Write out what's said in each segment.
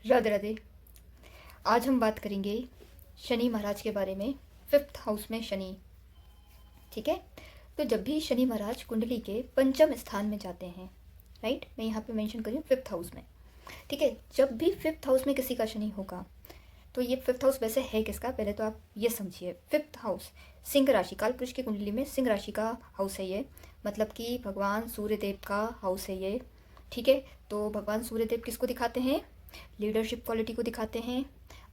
राधे राधे। आज हम बात करेंगे शनि महाराज के बारे में। 5th हाउस में शनि। ठीक है, तो जब भी शनि महाराज कुंडली के पंचम स्थान में जाते हैं, राइट, मैं यहाँ पे मेंशन कर रही हूँ 5th हाउस में। ठीक है, जब भी 5th हाउस में किसी का शनि होगा तो ये 5th हाउस वैसे है किसका, पहले तो आप ये समझिए। 5th हाउस सिंह राशि, काल पुरुष की कुंडली में सिंह राशि का हाउस है ये, मतलब कि भगवान सूर्यदेव का हाउस है ये। ठीक है, तो भगवान सूर्यदेव किसको दिखाते हैं? लीडरशिप क्वालिटी को दिखाते हैं,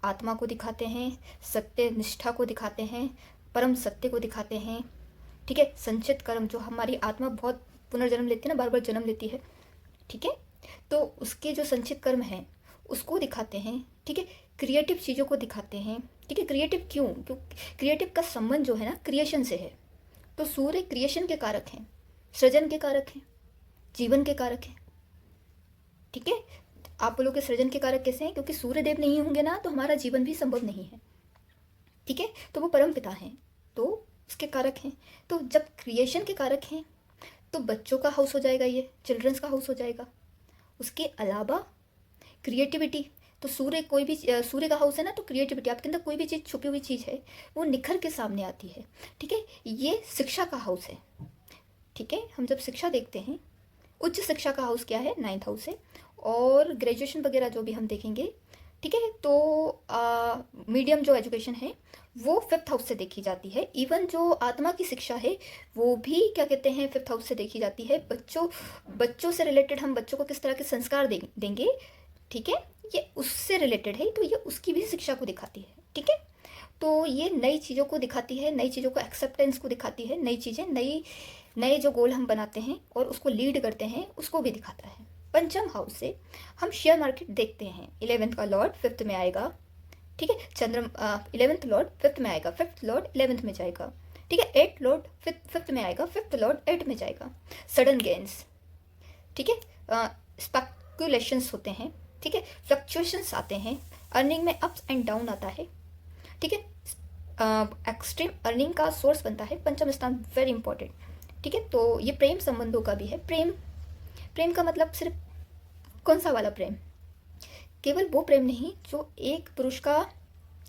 आत्मा को दिखाते हैं, सत्य निष्ठा को दिखाते हैं, परम सत्य को दिखाते हैं। ठीक है, संचित कर्म, जो हमारी आत्मा बहुत पुनर्जन्म लेती है ना, बार बार जन्म लेती है। ठीक है, तो उसके जो संचित कर्म हैं उसको दिखाते हैं। ठीक है, क्रिएटिव चीज़ों को दिखाते हैं। ठीक है, क्रिएटिव क्यों? क्रिएटिव का संबंध जो है ना क्रिएशन से है। तो सूर्य क्रिएशन के कारक हैं, सृजन के कारक हैं, जीवन के कारक हैं। ठीक है, आप बोलोगे सृजन के कारक कैसे हैं? क्योंकि सूर्यदेव नहीं होंगे ना तो हमारा जीवन भी संभव नहीं है। ठीक है, तो वो परम पिता हैं, तो उसके कारक हैं। तो जब क्रिएशन के कारक हैं तो बच्चों का हाउस हो जाएगा, ये चिल्ड्रंस का हाउस हो जाएगा। उसके अलावा क्रिएटिविटी, तो सूर्य कोई भी सूर्य का हाउस है ना, तो क्रिएटिविटी, आपके अंदर कोई भी चीज़, छुपी हुई चीज़ है वो निखर के सामने आती है। ठीक है, ये शिक्षा का हाउस है। ठीक है, हम जब शिक्षा देखते हैं, उच्च शिक्षा का हाउस क्या है? 9th हाउस है। और ग्रेजुएशन वगैरह जो भी हम देखेंगे, ठीक है, तो मीडियम जो एजुकेशन है वो 5th हाउस से देखी जाती है। इवन जो आत्मा की शिक्षा है वो भी क्या कहते हैं, 5th हाउस से देखी जाती है। बच्चों से रिलेटेड हम बच्चों को किस तरह के संस्कार देंगे, ठीक है, ये उससे रिलेटेड है, तो ये उसकी भी शिक्षा को दिखाती है। ठीक है, तो ये नई चीज़ों को दिखाती है, नई चीज़ों को एक्सेप्टेंस को दिखाती है, नई चीज़ें, नए जो गोल हम बनाते हैं और उसको लीड करते हैं उसको भी दिखाता है। पंचम हाउस से हम शेयर मार्केट देखते हैं। 11th का लॉर्ड 5th में आएगा। ठीक है, 11th लॉर्ड 5th में आएगा, 5th लॉर्ड 11th में जाएगा। ठीक है, 8th लॉर्ड 5th में आएगा, 5th लॉर्ड 8th में जाएगा। सडन गेन्स, ठीक है, स्पेकुलेशंस होते हैं। ठीक है, फ्लक्चुएशंस आते हैं, अर्निंग में अप्स एंड डाउन आता है। ठीक है, एक्सट्रीम अर्निंग का सोर्स बनता है पंचम स्थान, वेरी इंपॉर्टेंट। ठीक है, तो ये प्रेम संबंधों का भी है। प्रेम का मतलब सिर्फ कौन सा वाला प्रेम? केवल वो प्रेम नहीं जो एक पुरुष का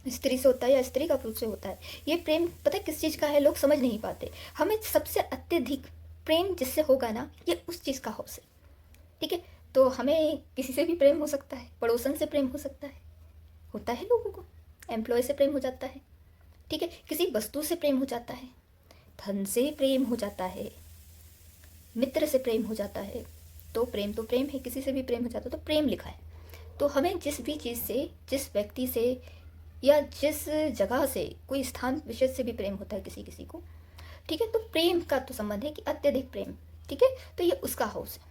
स्त्री से होता है या स्त्री का पुरुष से होता है। ये प्रेम पता है किस चीज़ का है, लोग समझ नहीं पाते। हमें सबसे अत्यधिक प्रेम जिससे होगा ना, ये उस चीज़ का हाउस है। ठीक है, तो हमें किसी से भी प्रेम हो सकता है, पड़ोसन से प्रेम हो सकता है, होता है लोगों को, एम्प्लॉय से प्रेम हो जाता है। ठीक है, किसी वस्तु से प्रेम हो जाता है, धन से प्रेम हो जाता है, मित्र से प्रेम हो जाता है। तो प्रेम है, किसी से भी प्रेम हो जाता है, तो प्रेम लिखा है। तो हमें जिस भी चीज़ से, जिस व्यक्ति से या जिस जगह से, कोई स्थान विशेष से भी प्रेम होता है किसी किसी को। ठीक है, तो प्रेम का तो संबंध है कि अत्यधिक प्रेम। ठीक है, तो ये उसका हाउस है।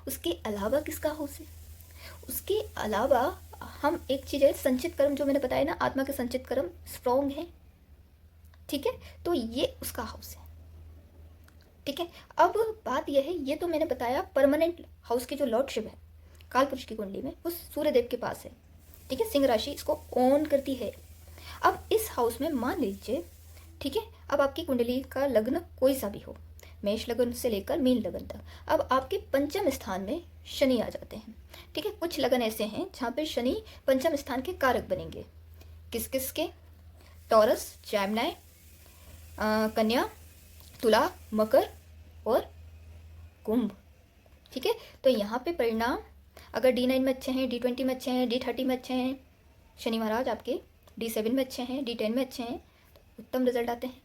उसके अलावा किसका हाउस है? उसके अलावा हम एक चीज़ है, संचित कर्म, जो मैंने बताया ना, आत्मा के संचित कर्म स्ट्रॉन्ग है। ठीक है, तो ये उसका हाउस है। ठीक है, अब बात यह है, ये तो मैंने बताया परमानेंट हाउस की जो लॉर्डशिप है काल पुरुष की कुंडली में, वो सूर्यदेव के पास है। ठीक है, सिंह राशि इसको ओन करती है। अब इस हाउस में मान लीजिए, ठीक है, अब आपकी कुंडली का लग्न कोई सा भी हो, मेष लग्न से लेकर मीन लग्न तक, अब आपके पंचम स्थान में शनि आ जाते हैं। ठीक है, कुछ लगन ऐसे हैं जहाँ पे शनि पंचम स्थान के कारक बनेंगे। किस किस के? टॉरस, जैमिनी, कन्या, तुला, मकर और कुंभ। ठीक है, तो यहाँ पे परिणाम, अगर D9 में अच्छे हैं, D20 में अच्छे हैं, D30 में अच्छे हैं, शनि महाराज आपके D7 में अच्छे हैं, D10 में अच्छे हैं, तो उत्तम रिजल्ट आते हैं।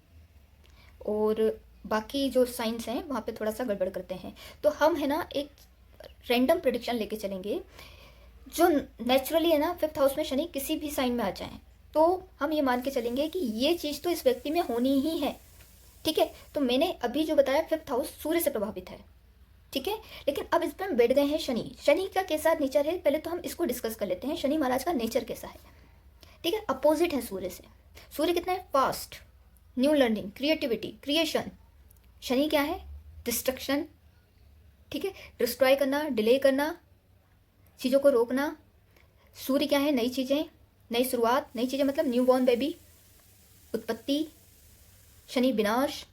और बाकी जो साइंस हैं वहाँ पे थोड़ा सा गड़बड़ करते हैं। तो हम है ना एक रैंडम प्रिडिक्शन लेके चलेंगे, जो नेचुरली है ना 5th हाउस में शनि किसी भी साइन में आ जाए तो हम ये मान के चलेंगे कि ये चीज़ तो इस व्यक्ति में होनी ही है। ठीक है, तो मैंने अभी जो बताया 5th हाउस सूर्य से प्रभावित है। ठीक है, लेकिन अब इस पर हम बैठ गए हैं शनि का कैसा नेचर है, पहले तो हम इसको डिस्कस कर लेते हैं। शनि महाराज का नेचर कैसा है? ठीक है, अपोजिट है सूर्य से। सूर्य कितना है? Fast, new learning, creativity, creation. Shani क्या है? डिस्ट्रक्शन। ठीक है, डिस्ट्रॉय करना, डिले करना, चीज़ों को रोकना। सूर्य क्या है? नई चीज़ें, नई शुरुआत, नई चीज़ें मतलब न्यू बॉर्न बेबी, उत्पत्ति। शनि विनाश।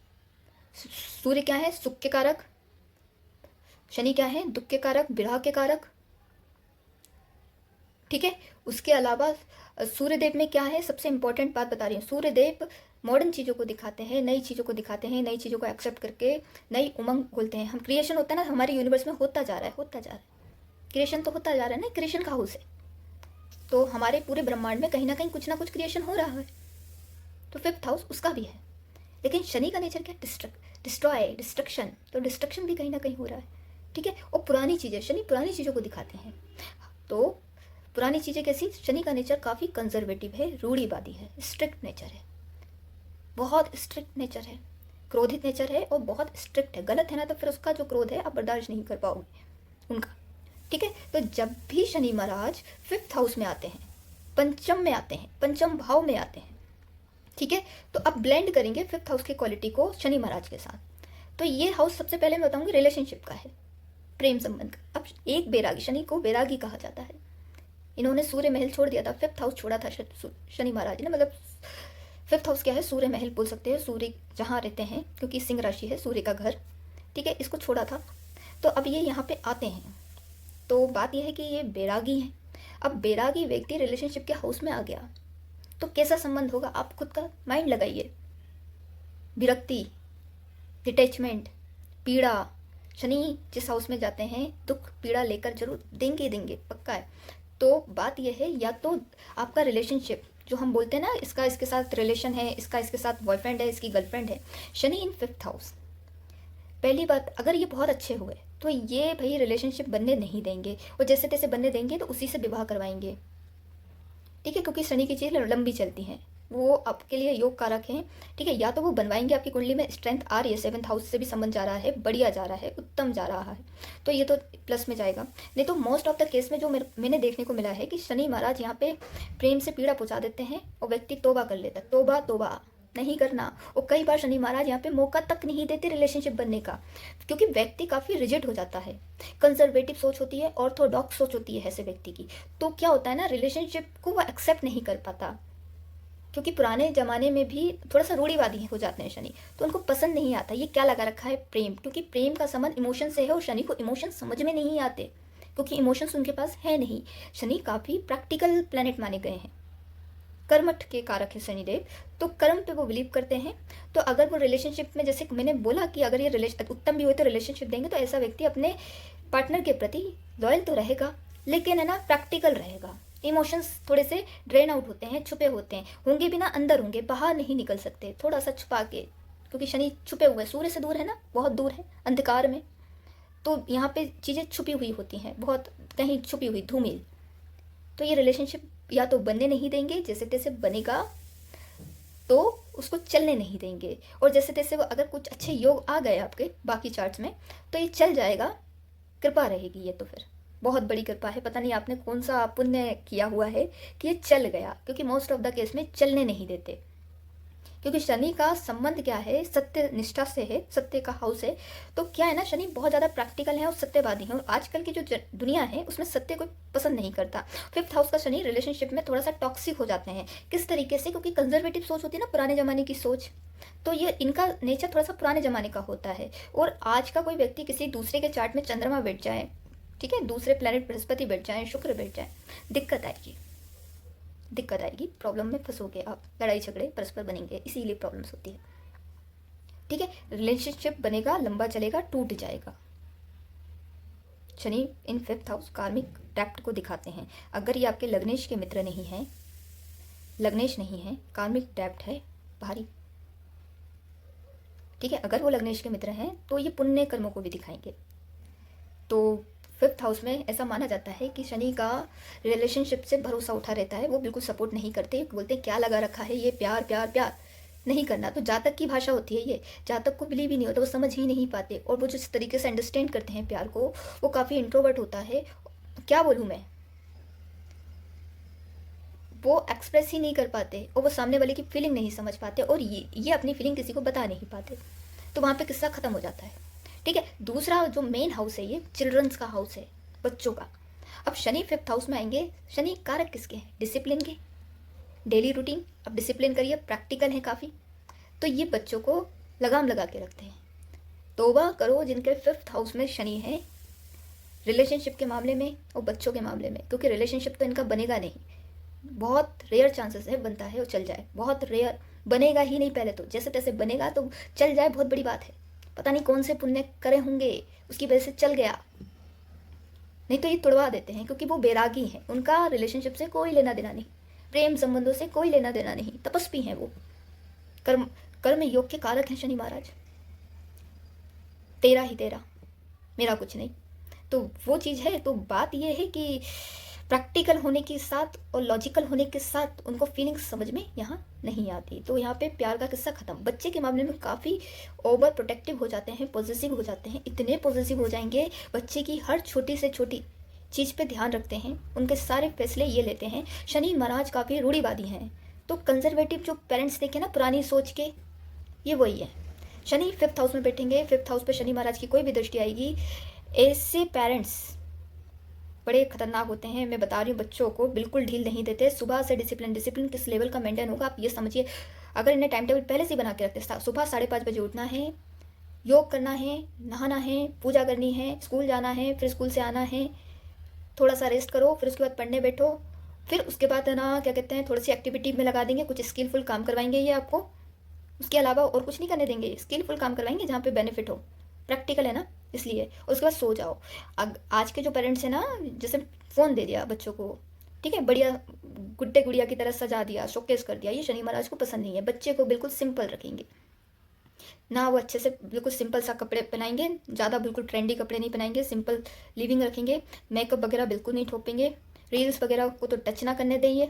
सूर्य क्या है? सुख के कारक। शनि क्या है? दुख के कारक, विरह के कारक। ठीक है। उसके अलावा सूर्यदेव में क्या है, सबसे इंपॉर्टेंट बात बता रही हूँ, सूर्यदेव मॉडर्न चीज़ों को दिखाते हैं, नई चीज़ों को दिखाते हैं, नई चीज़ों को एक्सेप्ट करके नई उमंग खोलते हैं। हम क्रिएशन होता है ना हमारे यूनिवर्स में, होता जा रहा है, होता जा रहा है, क्रिएशन तो होता जा रहा है ना, क्रिएशन का हाउस है, तो हमारे पूरे ब्रह्मांड में कहीं ना कुछ क्रिएशन हो रहा है, तो फिफ्थ हाउस उसका भी है। लेकिन शनि का नेचर क्या है, डिस्ट्रॉय, डिस्ट्रक्शन, तो डिस्ट्रक्शन भी कहीं ना कहीं हो रहा है, ठीक है। और पुरानी चीज़ें, शनि पुरानी चीज़ों को दिखाते हैं, तो पुरानी चीज़ें कैसी, शनि का नेचर काफ़ी कंजर्वेटिव है, रूढ़िवादी है, स्ट्रिक्ट नेचर है, बहुत स्ट्रिक्ट नेचर है, क्रोधित नेचर है और बहुत स्ट्रिक्ट है। गलत है ना तो फिर उसका जो क्रोध है आप बर्दाश्त नहीं कर पाओगे उनका, ठीक है। तो जब भी शनि महाराज फिफ्थ हाउस में आते हैं, पंचम में आते हैं, पंचम भाव में आते हैं, ठीक है, तो अब ब्लेंड करेंगे फिफ्थ हाउस की क्वालिटी को शनि महाराज के साथ। तो ये हाउस सबसे पहले मैं बताऊंगी रिलेशनशिप का है, प्रेम संबंध का। अब एक बैरागी, शनि को बैरागी कहा जाता है, इन्होंने सूर्य महल छोड़ दिया था, फिफ्थ हाउस छोड़ा था शनि महाराज ने, मतलब फिफ्थ हाउस क्या है, सूर्य महल बोल सकते हैं, सूर्य जहाँ रहते हैं, क्योंकि सिंह राशि है, सूर्य का घर, ठीक है, इसको छोड़ा था। तो अब ये यहाँ पे आते हैं, तो बात यह है कि ये बैरागी है। अब बैरागी व्यक्ति रिलेशनशिप के हाउस में आ गया तो कैसा संबंध होगा, आप खुद का माइंड लगाइए। विरक्ति, डिटैचमेंट, पीड़ा, शनि जिस हाउस में जाते हैं दुख पीड़ा लेकर जरूर देंगे देंगे, पक्का है। तो बात यह है, या तो आपका रिलेशनशिप जो हम बोलते हैं ना, इसका इसके साथ रिलेशन है, इसका इसके साथ बॉयफ्रेंड है, इसकी गर्लफ्रेंड है, शनि इन फिफ्थ हाउस। पहली बात, अगर ये बहुत अच्छे हुए तो ये भाई रिलेशनशिप बनने नहीं देंगे, और जैसे तैसे बनने देंगे तो उसी से विवाह करवाएंगे, ठीक है, क्योंकि शनि की चीज़ लंबी चलती हैं, वो आपके लिए योग कारक हैं, ठीक है। या तो वो बनवाएंगे, आपकी कुंडली में स्ट्रेंथ आ रही है, सेवंथ हाउस से भी संबंध जा रहा है, बढ़िया जा रहा है, उत्तम जा रहा है, तो ये तो प्लस में जाएगा। नहीं तो मोस्ट ऑफ द केस में जो मैंने देखने को मिला है कि शनि महाराज यहाँ पे प्रेम से पीड़ा पहुँचा देते हैं और व्यक्ति तोबा कर लेता है, तोबा तोबा नहीं करना। और कई बार शनि महाराज यहाँ पे मौका तक नहीं देते रिलेशनशिप बनने का, क्योंकि व्यक्ति काफ़ी रिजिड हो जाता है, कंजर्वेटिव सोच होती है, ऑर्थोडॉक्स सोच होती है ऐसे व्यक्ति की। तो क्या होता है ना, रिलेशनशिप को वो एक्सेप्ट नहीं कर पाता, क्योंकि पुराने ज़माने में भी थोड़ा सा रूढ़िवादी हो जाते हैं शनि, तो उनको पसंद नहीं आता ये क्या लगा रखा है प्रेम, क्योंकि प्रेम का संबंध इमोशन से है और शनि को इमोशन समझ में नहीं आते, क्योंकि इमोशंस उनके पास है नहीं। शनि काफ़ी प्रैक्टिकल प्लैनेट माने गए हैं, कर्मठ के कारक है शनिदेव, तो कर्म पे वो बिलीव करते हैं। तो अगर वो रिलेशनशिप में, जैसे मैंने बोला कि अगर ये रिलेशन उत्तम भी हुए तो रिलेशनशिप देंगे, तो ऐसा व्यक्ति अपने पार्टनर के प्रति लॉयल तो रहेगा, लेकिन है ना प्रैक्टिकल रहेगा। इमोशंस थोड़े से ड्रेन आउट होते हैं, छुपे होते हैं, होंगे भी ना अंदर होंगे, बाहर नहीं निकल सकते, थोड़ा सा छुपा के, क्योंकि शनि छुपे हुए, सूर्य से दूर है ना, बहुत दूर है अंधकार में, तो यहाँ पे चीज़ें छुपी हुई होती हैं, बहुत कहीं छुपी हुई धूमिल। तो ये रिलेशनशिप या तो बनने नहीं देंगे, जैसे तैसे बनेगा तो उसको चलने नहीं देंगे, और जैसे तैसे वो अगर कुछ अच्छे योग आ गए आपके बाकी चार्ट्स में तो ये चल जाएगा, कृपा रहेगी, ये तो फिर बहुत बड़ी कृपा है, पता नहीं आपने कौन सा पुण्य किया हुआ है कि ये चल गया, क्योंकि मोस्ट ऑफ द केस में चलने नहीं देते, क्योंकि शनि का संबंध क्या है, सत्य निष्ठा से है, सत्य का हाउस है। तो क्या है ना, शनि बहुत ज़्यादा प्रैक्टिकल है और सत्यवादी है, और आजकल की जो दुनिया है उसमें सत्य कोई पसंद नहीं करता। फिफ्थ हाउस का शनि रिलेशनशिप में थोड़ा सा टॉक्सिक हो जाते हैं, किस तरीके से, क्योंकि कंजर्वेटिव सोच होती है ना, पुराने ज़माने की सोच, तो ये इनका नेचर थोड़ा सा पुराने ज़माने का होता है। और आज का कोई व्यक्ति किसी दूसरे के चार्ट में चंद्रमा बैठ जाए, ठीक है, दूसरे प्लैनेट बृहस्पति बैठ जाए, शुक्र बैठ जाए, दिक्कत आएगी, दिक्कत आएगी, प्रॉब्लम में फंसोगे आप, लड़ाई झगड़े परस्पर बनेंगे, इसीलिए प्रॉब्लम्स होती है, ठीक है। रिलेशनशिप बनेगा, लंबा चलेगा, टूट जाएगा। शनि इन फिफ्थ हाउस कार्मिक डेप्थ को दिखाते हैं। अगर ये आपके लग्नेश के मित्र नहीं हैं, लग्नेश नहीं है, कार्मिक डेप्थ है भारी, ठीक है, अगर वो लग्नेश के मित्र हैं तो ये पुण्य कर्मों को भी दिखाएंगे। तो फिफ्थ हाउस में ऐसा माना जाता है कि शनि का रिलेशनशिप से भरोसा उठा रहता है, वो बिल्कुल सपोर्ट नहीं करते, बोलते क्या लगा रखा है ये प्यार प्यार प्यार, नहीं करना। तो जातक की भाषा होती है ये, जातक को बिलीव ही नहीं होता, वो समझ ही नहीं पाते, और वो जिस तरीके से अंडरस्टैंड करते हैं प्यार को, वो काफ़ी इंट्रोवर्ट होता है, क्या बोलूँ मैं, वो एक्सप्रेस ही नहीं कर पाते, और वो सामने वाले की फीलिंग नहीं समझ पाते, और ये अपनी फीलिंग किसी को बता नहीं पाते, तो वहाँ पे किस्सा ख़त्म हो जाता है, ठीक है। दूसरा जो मेन हाउस है ये चिल्ड्रंस का हाउस है, बच्चों का। अब शनि फिफ्थ हाउस में आएंगे, शनि कारक किसके हैं, डिसिप्लिन के, डेली रूटीन, अब डिसिप्लिन करिए, प्रैक्टिकल है काफ़ी, तो ये बच्चों को लगाम लगा के रखते हैं। तौबा करो जिनके फिफ्थ हाउस में शनि है, रिलेशनशिप के मामले में और बच्चों के मामले में, क्योंकि रिलेशनशिप तो इनका बनेगा नहीं, बहुत रेयर चांसेस है बनता है और चल जाए, बहुत रेयर, बनेगा ही नहीं पहले तो, जैसे तैसे बनेगा तो चल जाए बहुत बड़ी बात है, पता नहीं कौन से पुण्य करे होंगे उसकी वजह से चल गया, नहीं तो ये तुड़वा देते हैं क्योंकि वो बैरागी हैं, उनका रिलेशनशिप से कोई लेना देना नहीं, प्रेम संबंधों से कोई लेना देना नहीं, तपस्वी हैं वो, कर्म कर्म योग के कारक हैं शनि महाराज, तेरा ही तेरा, मेरा कुछ नहीं। तो वो चीज़ है। तो बात ये है कि प्रैक्टिकल होने के साथ और लॉजिकल होने के साथ उनको फीलिंग्स समझ में यहाँ नहीं आती, तो यहाँ पे प्यार का किस्सा ख़त्म। बच्चे के मामले में काफ़ी ओवर प्रोटेक्टिव हो जाते हैं, पॉजिटिव हो जाते हैं, इतने पॉजिटिव हो जाएंगे, बच्चे की हर छोटी से छोटी चीज़ पे ध्यान रखते हैं, उनके सारे फैसले ये लेते हैं। शनि महाराज काफ़ी रूढ़िवादी हैं, तो कंजर्वेटिव जो पेरेंट्स देखे ना पुरानी सोच के, ये वही है। शनि 5th हाउस में बैठेंगे, 5th हाउस पे शनि महाराज की कोई भी दृष्टि आएगी, ऐसे पेरेंट्स बड़े खतरनाक होते हैं। मैं बता रही हूँ, बच्चों को बिल्कुल ढील नहीं देते। सुबह से डिसिप्लिन किस लेवल का मेंटेन होगा आप ये समझिए। अगर इन्हें टाइम टेबल पहले से बना के रखते, सुबह 5:30 बजे उठना है, योग करना है, नहाना है, पूजा करनी है, स्कूल जाना है, फिर स्कूल से आना है, थोड़ा सा रेस्ट करो, फिर उसके बाद पढ़ने बैठो, फिर उसके बाद है ना क्या कहते हैं, थोड़ी सी एक्टिविटी में लगा देंगे, कुछ स्किलफुल काम करवाएंगे ये आपको, उसके अलावा और कुछ नहीं करने देंगे, स्किलफुल काम करवाएंगे जहाँ पे बेनिफिट हो, प्रैक्टिकल है ना इसलिए। उसके बाद सो जाओ। आज के जो पेरेंट्स हैं ना, जैसे फ़ोन दे दिया बच्चों को, ठीक है, बढ़िया गुड्डे गुड़िया की तरह सजा दिया, शोकेस कर दिया, ये शनि महाराज को पसंद नहीं है। बच्चे को बिल्कुल सिंपल रखेंगे ना, वो अच्छे से बिल्कुल सिंपल सा कपड़े पहनाएंगे, ज़्यादा बिल्कुल ट्रेंडी कपड़े नहीं पहनाएंगे, सिंपल लिविंग रखेंगे, मेकअप वगैरह बिल्कुल नहीं थोपेंगे, रील्स वगैरह को तो टच ना करने देंगे,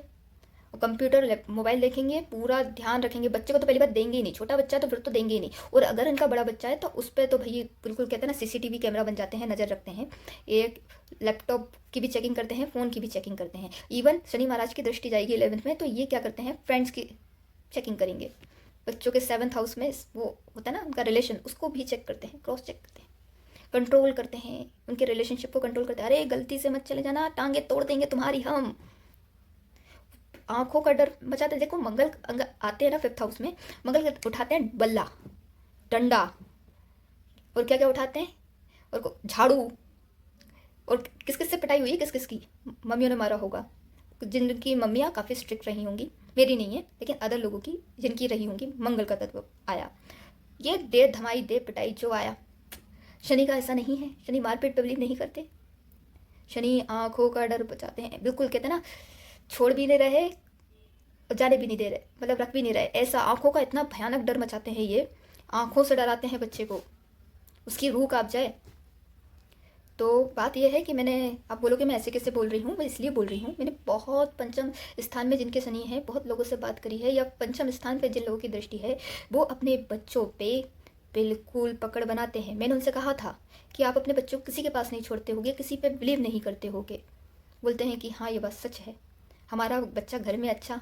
और कंप्यूटर मोबाइल देखेंगे, पूरा ध्यान रखेंगे। बच्चे को तो पहली बात देंगे ही नहीं, छोटा बच्चा है तो फिर तो देंगे ही नहीं, और अगर इनका बड़ा बच्चा है तो उस पर तो भाई बिल्कुल कहते हैं ना सीसीटीवी कैमरा बन जाते हैं, नज़र रखते हैं, एक लैपटॉप की भी चेकिंग करते हैं, फ़ोन की भी चेकिंग करते हैं। इवन शनि महाराज की दृष्टि जाएगी 11th में, तो ये क्या करते हैं, फ्रेंड्स की चेकिंग करेंगे। बच्चों के 7th हाउस में वो होता है ना उनका रिलेशन, उसको भी चेक करते हैं, क्रॉस चेक करते हैं, कंट्रोल करते हैं, उनके रिलेशनशिप को कंट्रोल करते हैं। अरे गलती से मत चले जाना, टांगे तोड़ देंगे तुम्हारी हम, आंखों का डर बचाते। देखो मंगल आते हैं ना 5th हाउस में, मंगल उठाते हैं बल्ला, डंडा, और क्या क्या उठाते हैं, और झाड़ू, और किस किस से पिटाई हुई है, किस किस की मम्मियों ने मारा होगा, जिनकी मम्मियाँ काफ़ी स्ट्रिक्ट रही होंगी, मेरी नहीं है लेकिन अदर लोगों की जिनकी रही होंगी, मंगल का तत्व आया, ये दे धमाई दे पिटाई जो आया। शनि का ऐसा नहीं है, शनि मारपीट पे बिलीव नहीं करते, शनि आंखों का डर बचाते हैं, बिल्कुल कहते हैं ना, छोड़ भी नहीं रहे और जाने भी नहीं दे रहे, मतलब रख भी नहीं रहे, ऐसा आंखों का इतना भयानक डर मचाते हैं ये, आंखों से डराते हैं बच्चे को, उसकी रूह कांप जाए। तो बात यह है कि मैंने, आप बोलोगे मैं ऐसे कैसे बोल रही हूँ, मैं इसलिए बोल रही हूँ, मैंने बहुत पंचम स्थान में जिनके शनि है बहुत लोगों से बात करी है, या पंचम स्थान पे जिन लोगों की दृष्टि है वो अपने बच्चों पे बिल्कुल पकड़ बनाते हैं। मैंने उनसे कहा था कि आप अपने बच्चों को किसी के पास नहीं छोड़ते होगे, किसी पे बिलीव नहीं करते होगे, बोलते हैं कि हाँ ये बात सच है, हमारा बच्चा घर में अच्छा,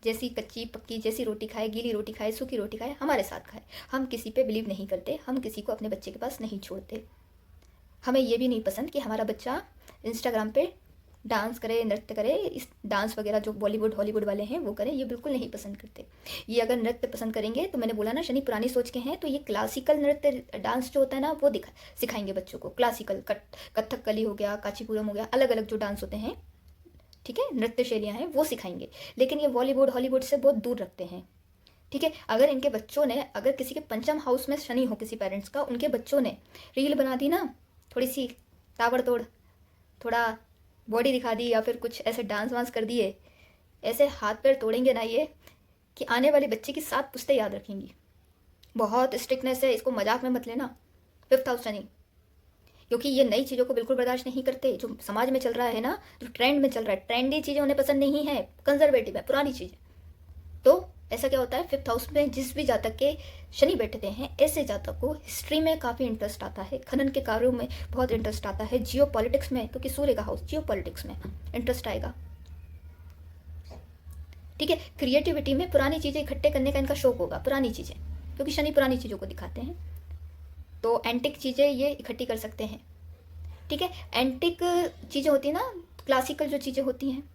जैसी कच्ची पक्की जैसी रोटी खाए, गीली रोटी खाए, सूखी रोटी खाए, हमारे साथ खाए, हम किसी पे बिलीव नहीं करते, हम किसी को अपने बच्चे के पास नहीं छोड़ते। हमें ये भी नहीं पसंद कि हमारा बच्चा इंस्टाग्राम पे डांस करे, नृत्य करे, इस डांस वगैरह जो बॉलीवुड हॉलीवुड वाले हैं वो करें, ये बिल्कुल नहीं पसंद करते। ये अगर नृत्य पसंद करेंगे तो मैंने बोला ना शनि पुरानी सोच के हैं, तो ये क्लासिकल नृत्य डांस जो होता है ना वो सिखाएंगे बच्चों को, क्लासिकल कथकली हो गया, कांचीपुरम हो गया, अलग अलग जो डांस होते हैं, ठीक है, नृत्य शैलियाँ हैं वो सिखाएंगे, लेकिन ये बॉलीवुड हॉलीवुड से बहुत दूर रखते हैं, ठीक है। अगर इनके बच्चों ने, अगर किसी के पंचम हाउस में शनि हो किसी पेरेंट्स का, उनके बच्चों ने रील बना दी ना, थोड़ी सी ताबड़तोड़, थोड़ा बॉडी दिखा दी, या फिर कुछ ऐसे डांस वांस कर दिए, ऐसे हाथ पैर तोड़ेंगे ना ये कि आने वाले बच्चे की 7 पुश्तें याद रखेंगी। बहुत स्ट्रिक्टनेस है, इसको मजाक में मत लेना। 5th हाउस शनि, क्योंकि ये नई चीज़ों को बिल्कुल बर्दाश्त नहीं करते, जो समाज में चल रहा है ना, जो ट्रेंड में चल रहा है, ट्रेंडी चीज़ें उन्हें पसंद नहीं है, कंजर्वेटिव है, पुरानी चीज़ें। तो ऐसा क्या होता है, 5th हाउस में जिस भी जातक के शनि बैठते हैं, ऐसे जातक को हिस्ट्री में काफ़ी इंटरेस्ट आता है, खनन के कार्यों में बहुत इंटरेस्ट आता है, जियो पॉलिटिक्स में, क्योंकि सूर्य का हाउस जियो पॉलिटिक्स में इंटरेस्ट आएगा, ठीक है। क्रिएटिविटी में पुरानी चीज़ें इकट्ठे करने का इनका शौक होगा, पुरानी चीज़ें, क्योंकि शनि पुरानी चीज़ों को दिखाते हैं, तो एंटिक चीज़ें ये इकट्ठी कर सकते हैं, ठीक है। एंटिक चीज़ें होती हैं ना, क्लासिकल जो चीज़ें होती हैं,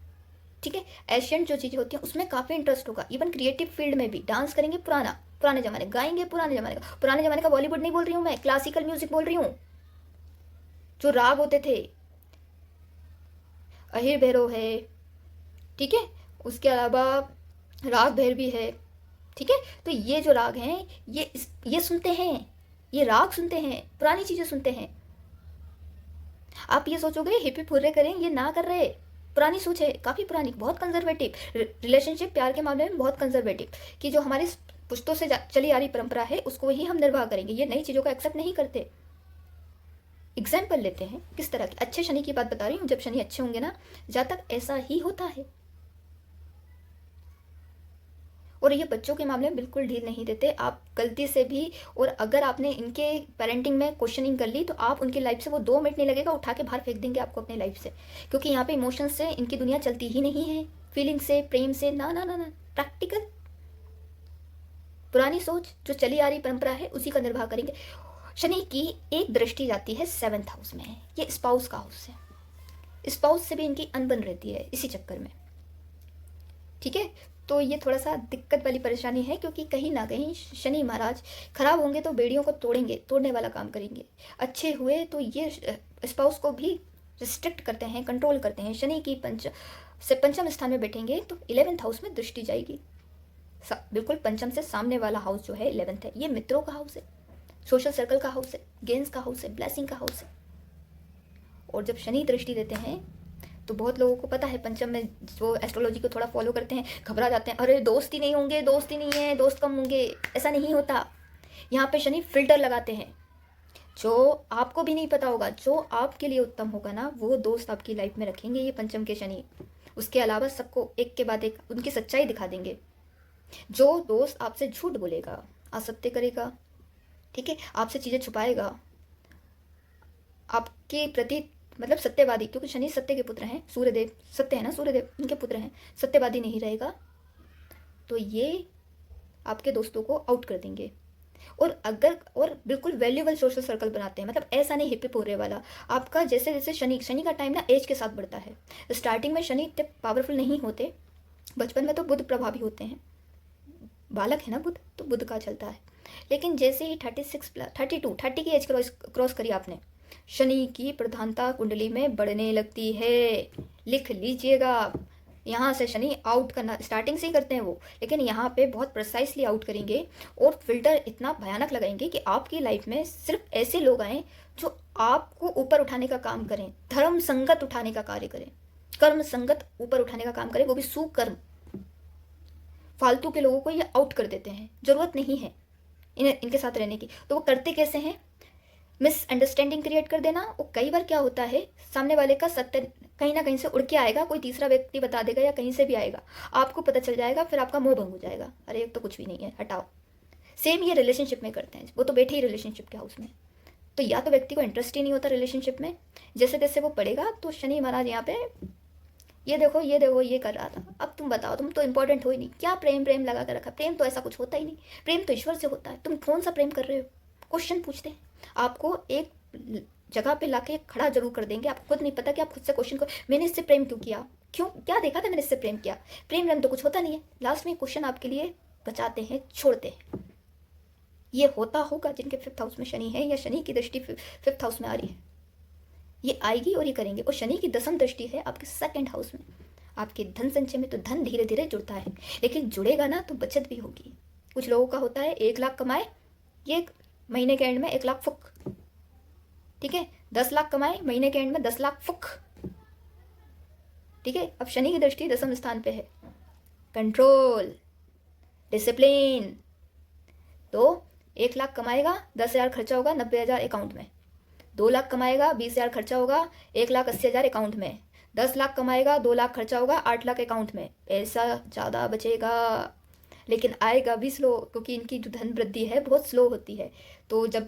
ठीक है, एशियन जो चीज़ें होती हैं उसमें काफ़ी इंटरेस्ट होगा। इवन क्रिएटिव फील्ड में भी डांस करेंगे, पुराने ज़माने गाएंगे, पुराने ज़माने का बॉलीवुड नहीं बोल रही हूँ मैं, क्लासिकल म्यूजिक बोल रही हूँ, जो राग होते थे, अहिर भैरव है, ठीक है, उसके अलावा राग भैरवी है, ठीक है। तो ये जो राग हैं ये सुनते हैं, ये राग सुनते हैं, पुरानी चीज़ें सुनते हैं। आप ये सोचोगे हिप हिप हुर्रे करें, ये ना कर रहे, पुरानी सोच है, काफ़ी पुरानी, बहुत कंजर्वेटिव रिलेशनशिप, प्यार के मामले में बहुत कंजर्वेटिव, कि जो हमारी पुश्तों से चली आ रही परंपरा है उसको ही हम निर्वाह करेंगे, ये नई चीज़ों को एक्सेप्ट नहीं करते। एग्जाम्पल लेते हैं किस तरह की, अच्छे शनि की बात बता रही हूँ, जब शनि अच्छे होंगे ना, जातक ऐसा ही होता है। और ये बच्चों के मामले में बिल्कुल ढील नहीं देते। आप गलती से भी, और अगर आपने इनके पेरेंटिंग में क्वेश्चनिंग कर ली तो आप उनकी लाइफ से वो 2 मिनट नहीं लगेगा, उठा के बाहर फेंक देंगे आपको अपनी लाइफ से, क्योंकि यहाँ पे इमोशंस से इनकी दुनिया चलती ही नहीं है, फीलिंग से, प्रेम से, ना ना ना ना, प्रैक्टिकल पुरानी सोच जो चली आ रही परंपरा है उसी का निर्वाह करेंगे। शनि की एक दृष्टि जाती है 7th हाउस में, ये स्पाउस का हाउस है, स्पाउस से भी इनकी अनबन रहती है इसी चक्कर में, ठीक है। तो ये थोड़ा सा दिक्कत वाली परेशानी है, क्योंकि कहीं ना कहीं शनि महाराज खराब होंगे तो बेड़ियों को तोड़ेंगे, तोड़ने वाला काम करेंगे। अच्छे हुए तो ये स्पाउस को भी रिस्ट्रिक्ट करते हैं, कंट्रोल करते हैं। शनि की पंचम स्थान में बैठेंगे तो 11th हाउस में दृष्टि जाएगी, बिल्कुल पंचम से सामने वाला हाउस जो है 11th है, ये मित्रों का हाउस है, सोशल सर्कल का हाउस है, गेंस का हाउस है, ब्लेसिंग का हाउस है। और जब शनि दृष्टि देते हैं तो बहुत लोगों को पता है, पंचम में जो एस्ट्रोलॉजी को थोड़ा फॉलो करते हैं घबरा जाते हैं, अरे दोस्त ही नहीं होंगे, दोस्त ही नहीं है, दोस्त कम होंगे, ऐसा नहीं होता। यहाँ पे शनि फिल्टर लगाते हैं, जो आपको भी नहीं पता होगा, जो आपके लिए उत्तम होगा ना वो दोस्त आपकी लाइफ में रखेंगे ये पंचम के शनि। उसके अलावा सबको एक के बाद एक उनकी सच्चाई दिखा देंगे। जो दोस्त आपसे झूठ बोलेगा, असत्य करेगा, ठीक है, आपसे चीज़ें छुपाएगा, आपके प्रति मतलब सत्यवादी, क्योंकि शनि सत्य के पुत्र हैं, सूर्यदेव सत्य है ना, सूर्यदेव उनके पुत्र हैं, सत्यवादी नहीं रहेगा तो ये आपके दोस्तों को आउट कर देंगे। और बिल्कुल वैल्यूबल सोशल सर्कल बनाते हैं, मतलब ऐसा नहीं हिप पोरे वाला। आपका जैसे जैसे शनि का टाइम ना एज के साथ बढ़ता है। स्टार्टिंग में शनि इतने पावरफुल नहीं होते, बचपन में तो बुध प्रभावी होते हैं, बालक है ना बुध, तो बुध का चलता है। लेकिन जैसे ही 30 की एज क्रॉस करी आपने, शनि की प्रधानता कुंडली में बढ़ने लगती है। लिख लीजिएगा, यहाँ से शनि आउट करना स्टार्टिंग से ही करते हैं वो, लेकिन यहाँ पे बहुत प्रिसाइसली आउट करेंगे और फिल्टर इतना भयानक लगाएंगे कि आपकी लाइफ में सिर्फ ऐसे लोग आएँ जो आपको ऊपर उठाने का काम करें, धर्म संगत उठाने का कार्य करें, कर्म संगत ऊपर उठाने का काम करें, वो भी सुकर्म। फालतू के लोगों को ये आउट कर देते हैं, ज़रूरत नहीं है इनके साथ रहने की। तो वो करते कैसे हैं, मिसअंडरस्टैंडिंग क्रिएट कर देना। और कई बार क्या होता है, सामने वाले का सत्य कहीं ना कहीं से उड़ के आएगा, कोई तीसरा व्यक्ति बता देगा या कहीं से भी आएगा, आपको पता चल जाएगा, फिर आपका मोह भंग हो जाएगा, अरे एक तो कुछ भी नहीं है, हटाओ। सेम ये रिलेशनशिप में करते हैं, वो तो बैठे ही रिलेशनशिप के हाउस में, तो या तो व्यक्ति को इंटरेस्ट ही नहीं होता रिलेशनशिप में, जैसे तैसे वो पड़ेगा। तो शनि महाराज यहाँ पे ये देखो ये कर रहा था, अब तुम बताओ, तुम तो इंपॉर्टेंट हो ही नहीं, क्या प्रेम प्रेम लगा कर रखा, प्रेम तो ऐसा कुछ होता ही नहीं, प्रेम तो ईश्वर से होता है, तुम कौन सा प्रेम कर रहे हो। क्वेश्चन पूछते हैं, आपको एक जगह पे लाके खड़ा जरूर कर देंगे, आपको खुद नहीं पता कि आप खुद से क्वेश्चन को, मैंने इससे प्रेम क्यों किया, क्यों क्या देखा था मैंने इससे प्रेम किया, प्रेम प्रेम तो कुछ होता नहीं है। लास्ट में क्वेश्चन आपके लिए बचाते हैं, छोड़ते हैं। ये होता होगा जिनके 5th हाउस में शनि है, या शनि की दृष्टि 5th हाउस में आ रही है, ये आएगी और ये करेंगे। और शनि की 10वीं दृष्टि है आपके 2nd हाउस में, आपके धन संचय में, तो धन धीरे धीरे जुड़ता है, लेकिन जुड़ेगा ना तो बचत भी होगी। कुछ लोगों का होता है 1 लाख कमाए, ये महीने के एंड में 1 लाख फुक, ठीक है, 10 लाख कमाए, महीने के एंड में 10 लाख फुक, ठीक है। अब शनि की दृष्टि 10वें स्थान पे है, कंट्रोल, डिसिप्लिन। तो 1 लाख कमाएगा, 10,000 खर्चा होगा, 90,000 अकाउंट में। 2 लाख कमाएगा, 20,000 खर्चा होगा, 1,80,000 अकाउंट में। 10 लाख कमाएगा, 2 लाख खर्चा होगा, 8 लाख अकाउंट में। पैसा ज़्यादा बचेगा, लेकिन आएगा भी स्लो, क्योंकि इनकी जो धन वृद्धि है बहुत स्लो होती है। तो जब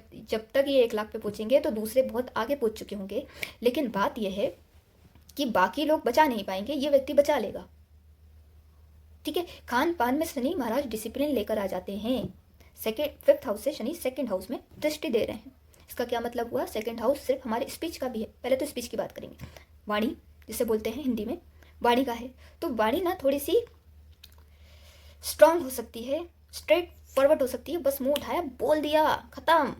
तक ये 1 लाख पे पहुँचेंगे तो दूसरे बहुत आगे पहुँच चुके होंगे। लेकिन बात यह है कि बाकी लोग बचा नहीं पाएंगे, ये व्यक्ति बचा लेगा, ठीक है। खान पान में शनि महाराज डिसिप्लिन लेकर आ जाते हैं। 5th हाउस से शनि 2nd हाउस में दृष्टि दे रहे हैं। इसका क्या मतलब हुआ, 2nd हाउस सिर्फ हमारे स्पीच का भी है। पहले तो स्पीच की बात करेंगे, वाणी जिसे बोलते हैं हिंदी में, वाणी का है। तो वाणी ना थोड़ी सी स्ट्रांग हो सकती है, स्ट्रेट फॉरवर्ड हो सकती है, बस मुंह उठाया बोल दिया, खत्म,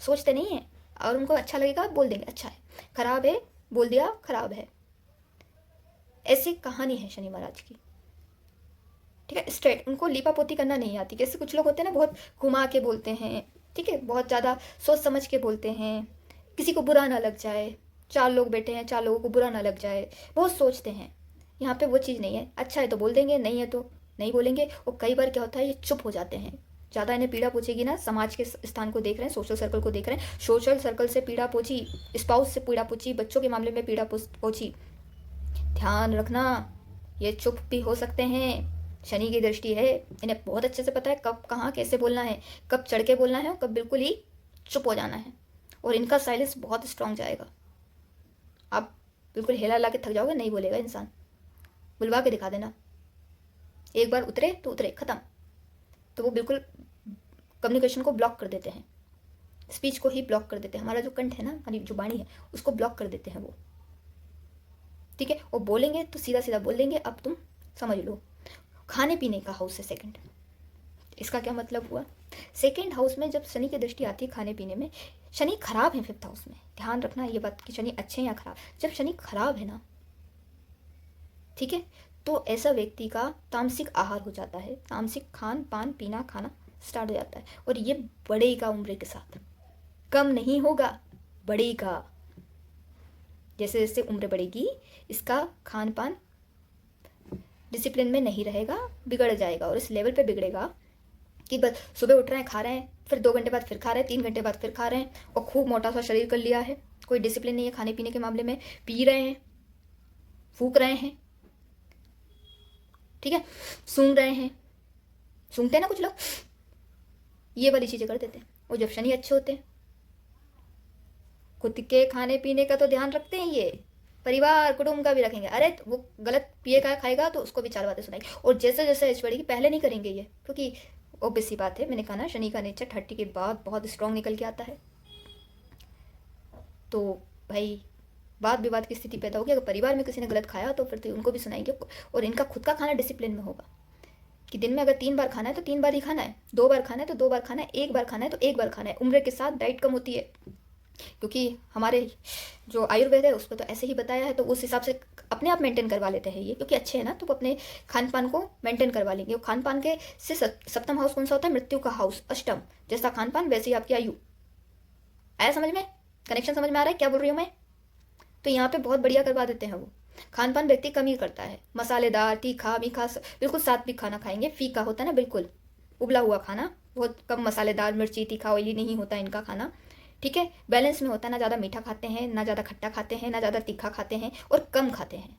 सोचते नहीं है। और उनको अच्छा लगेगा बोल देंगे अच्छा है, खराब है बोल दिया खराब है। ऐसी कहानी है शनि महाराज की, ठीक है। स्ट्रेट, उनको लीपापोती करना नहीं आती। जैसे कुछ लोग होते हैं ना, बहुत घुमा के बोलते हैं, ठीक है, बहुत ज़्यादा सोच समझ के बोलते हैं, किसी को बुरा ना लग जाए, 4 लोग बैठे हैं 4 लोगों को बुरा ना लग जाए, बहुत सोचते हैं। यहाँ पे वो चीज़ नहीं है, अच्छा है तो बोल देंगे, नहीं है तो नहीं बोलेंगे। और कई बार क्या होता है, ये चुप हो जाते हैं। ज़्यादा इन्हें पीड़ा पहुँचेगी ना, समाज के स्थान को देख रहे हैं, सोशल सर्कल को देख रहे हैं, सोशल सर्कल से पीड़ा पहुँची, स्पाउस से पीड़ा पहुँची, बच्चों के मामले में पीड़ा पहुँची, ध्यान रखना, ये चुप भी हो सकते हैं। शनि की दृष्टि है, इन्हें बहुत अच्छे से पता है कब कहाँ कैसे बोलना है, कब चढ़ के बोलना है और कब बिल्कुल ही चुप हो जाना है। और इनका साइलेंस बहुत स्ट्रांग जाएगा। आप बिल्कुल हिला ला के थक जाओगे, नहीं बोलेगा इंसान, बुलवा के दिखा देना, एक बार उतरे तो उतरे, ख़त्म। तो वो बिल्कुल कम्युनिकेशन को ब्लॉक कर देते हैं, स्पीच को ही ब्लॉक कर देते हैं। हमारा जो कंठ है ना, हमारी जो वाणी है, उसको ब्लॉक कर देते हैं वो, ठीक है। और बोलेंगे तो सीधा सीधा बोल देंगे। अब तुम समझ लो, खाने पीने का हाउस है सेकंड। इसका क्या मतलब हुआ, सेकंड हाउस में जब शनि की दृष्टि आती है खाने पीने में, शनि खराब है फिफ्थ हाउस में। ध्यान रखना ये बात कि शनि अच्छे हैं या खराब। जब शनि खराब है ना, ठीक है, तो ऐसा व्यक्ति का तामसिक आहार हो जाता है, तामसिक खान पान पीना खाना स्टार्ट हो जाता है। और ये बढ़ेगा उम्र के साथ, कम नहीं होगा, बढ़ेगा। जैसे जैसे उम्र बढ़ेगी, इसका खान पान डिसिप्लिन में नहीं रहेगा, बिगड़ जाएगा। और इस लेवल पे बिगड़ेगा कि बस सुबह उठ रहे हैं खा रहे हैं, फिर 2 घंटे बाद फिर खा रहे हैं, 3 घंटे बाद फिर खा रहे हैं, और खूब मोटा सा शरीर कर लिया है। कोई डिसिप्लिन नहीं है खाने पीने के मामले में, पी रहे हैं, फूक रहे हैं, ठीक है, सूंघ रहे हैं, सूंघते हैं ना कुछ लोग, ये वाली चीज़ें कर देते हैं। और जब शनि अच्छे होते हैं, खुद के खाने पीने का तो ध्यान रखते हैं, ये परिवार कुटुंब का भी रखेंगे। अरे तो वो गलत पिएगा खाएगा तो उसको भी 4 बातें सुनाएंगे। और जैसे जैसे एज बढ़ेगी, पहले नहीं करेंगे ये, क्योंकि ऑब्वियस सी बात है, मैंने कहा ना शनि का नेचर 30 के बाद बहुत स्ट्रांग निकल के आता है। तो भाई वाद विवाद की स्थिति पैदा होगी। अगर परिवार में किसी ने गलत खाया तो फिर तो उनको भी सुनाएंगे। और इनका खुद का खाना डिसिप्लिन में होगा कि दिन में अगर 3 बार खाना है तो 3 बार ही खाना है, 2 बार खाना है तो 2 बार खाना है, 1 बार खाना है तो 1 बार खाना है। उम्र के साथ डाइट कम होती है, क्योंकि हमारे जो आयुर्वेद है उस पर तो ऐसे ही बताया है, तो उस हिसाब से अपने आप मेंटेन करवा लेते हैं ये, क्योंकि अच्छे हैं ना, तो वो अपने खान पान को मेंटेन करवा लेंगे। और खान पान के से सप्तम हाउस कौन सा होता है, मृत्यु का हाउस, अष्टम। जैसा खान पान वैसे ही आपकी आयु। आया समझ में, कनेक्शन समझ में आ रहा है क्या बोल रही हूँ मैं। तो यहाँ पे बहुत बढ़िया करवा देते हैं वो। खान पान व्यक्ति कम ही करता है, मसालेदार तीखा मीठा बिल्कुल सात्विक खाना खाएंगे। फीका होता है ना, बिल्कुल उबला हुआ खाना, बहुत कम मसालेदार, मिर्ची तीखा ऑयली नहीं होता इनका खाना, ठीक है। बैलेंस में होता है, ना ज़्यादा मीठा खाते हैं, ना ज़्यादा खट्टा खाते हैं, ना ज़्यादा तीखा खाते हैं, और कम खाते हैं।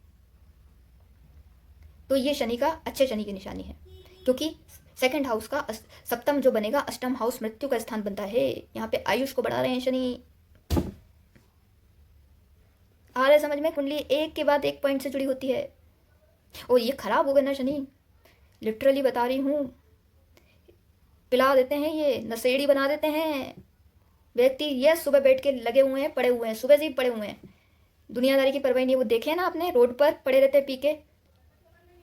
तो ये शनि का, अच्छे शनि की निशानी है, क्योंकि सेकंड हाउस का सप्तम जो बनेगा, अष्टम हाउस मृत्यु का स्थान बनता है। यहाँ पे आयुष को बढ़ा रहे हैं शनि। आ रहे समझ में, कुंडली एक के बाद एक पॉइंट से जुड़ी होती है। और ये खराब हो गया ना शनि, लिटरली बता रही हूँ, पिला देते हैं, ये नशेड़ी बना देते हैं व्यक्ति। ये सुबह बैठ के लगे हुए हैं, पड़े हुए हैं, सुबह से ही पड़े हुए हैं, दुनियादारी की परवाह नहीं। वो देखे ना आपने, रोड पर पड़े रहते हैं पी के,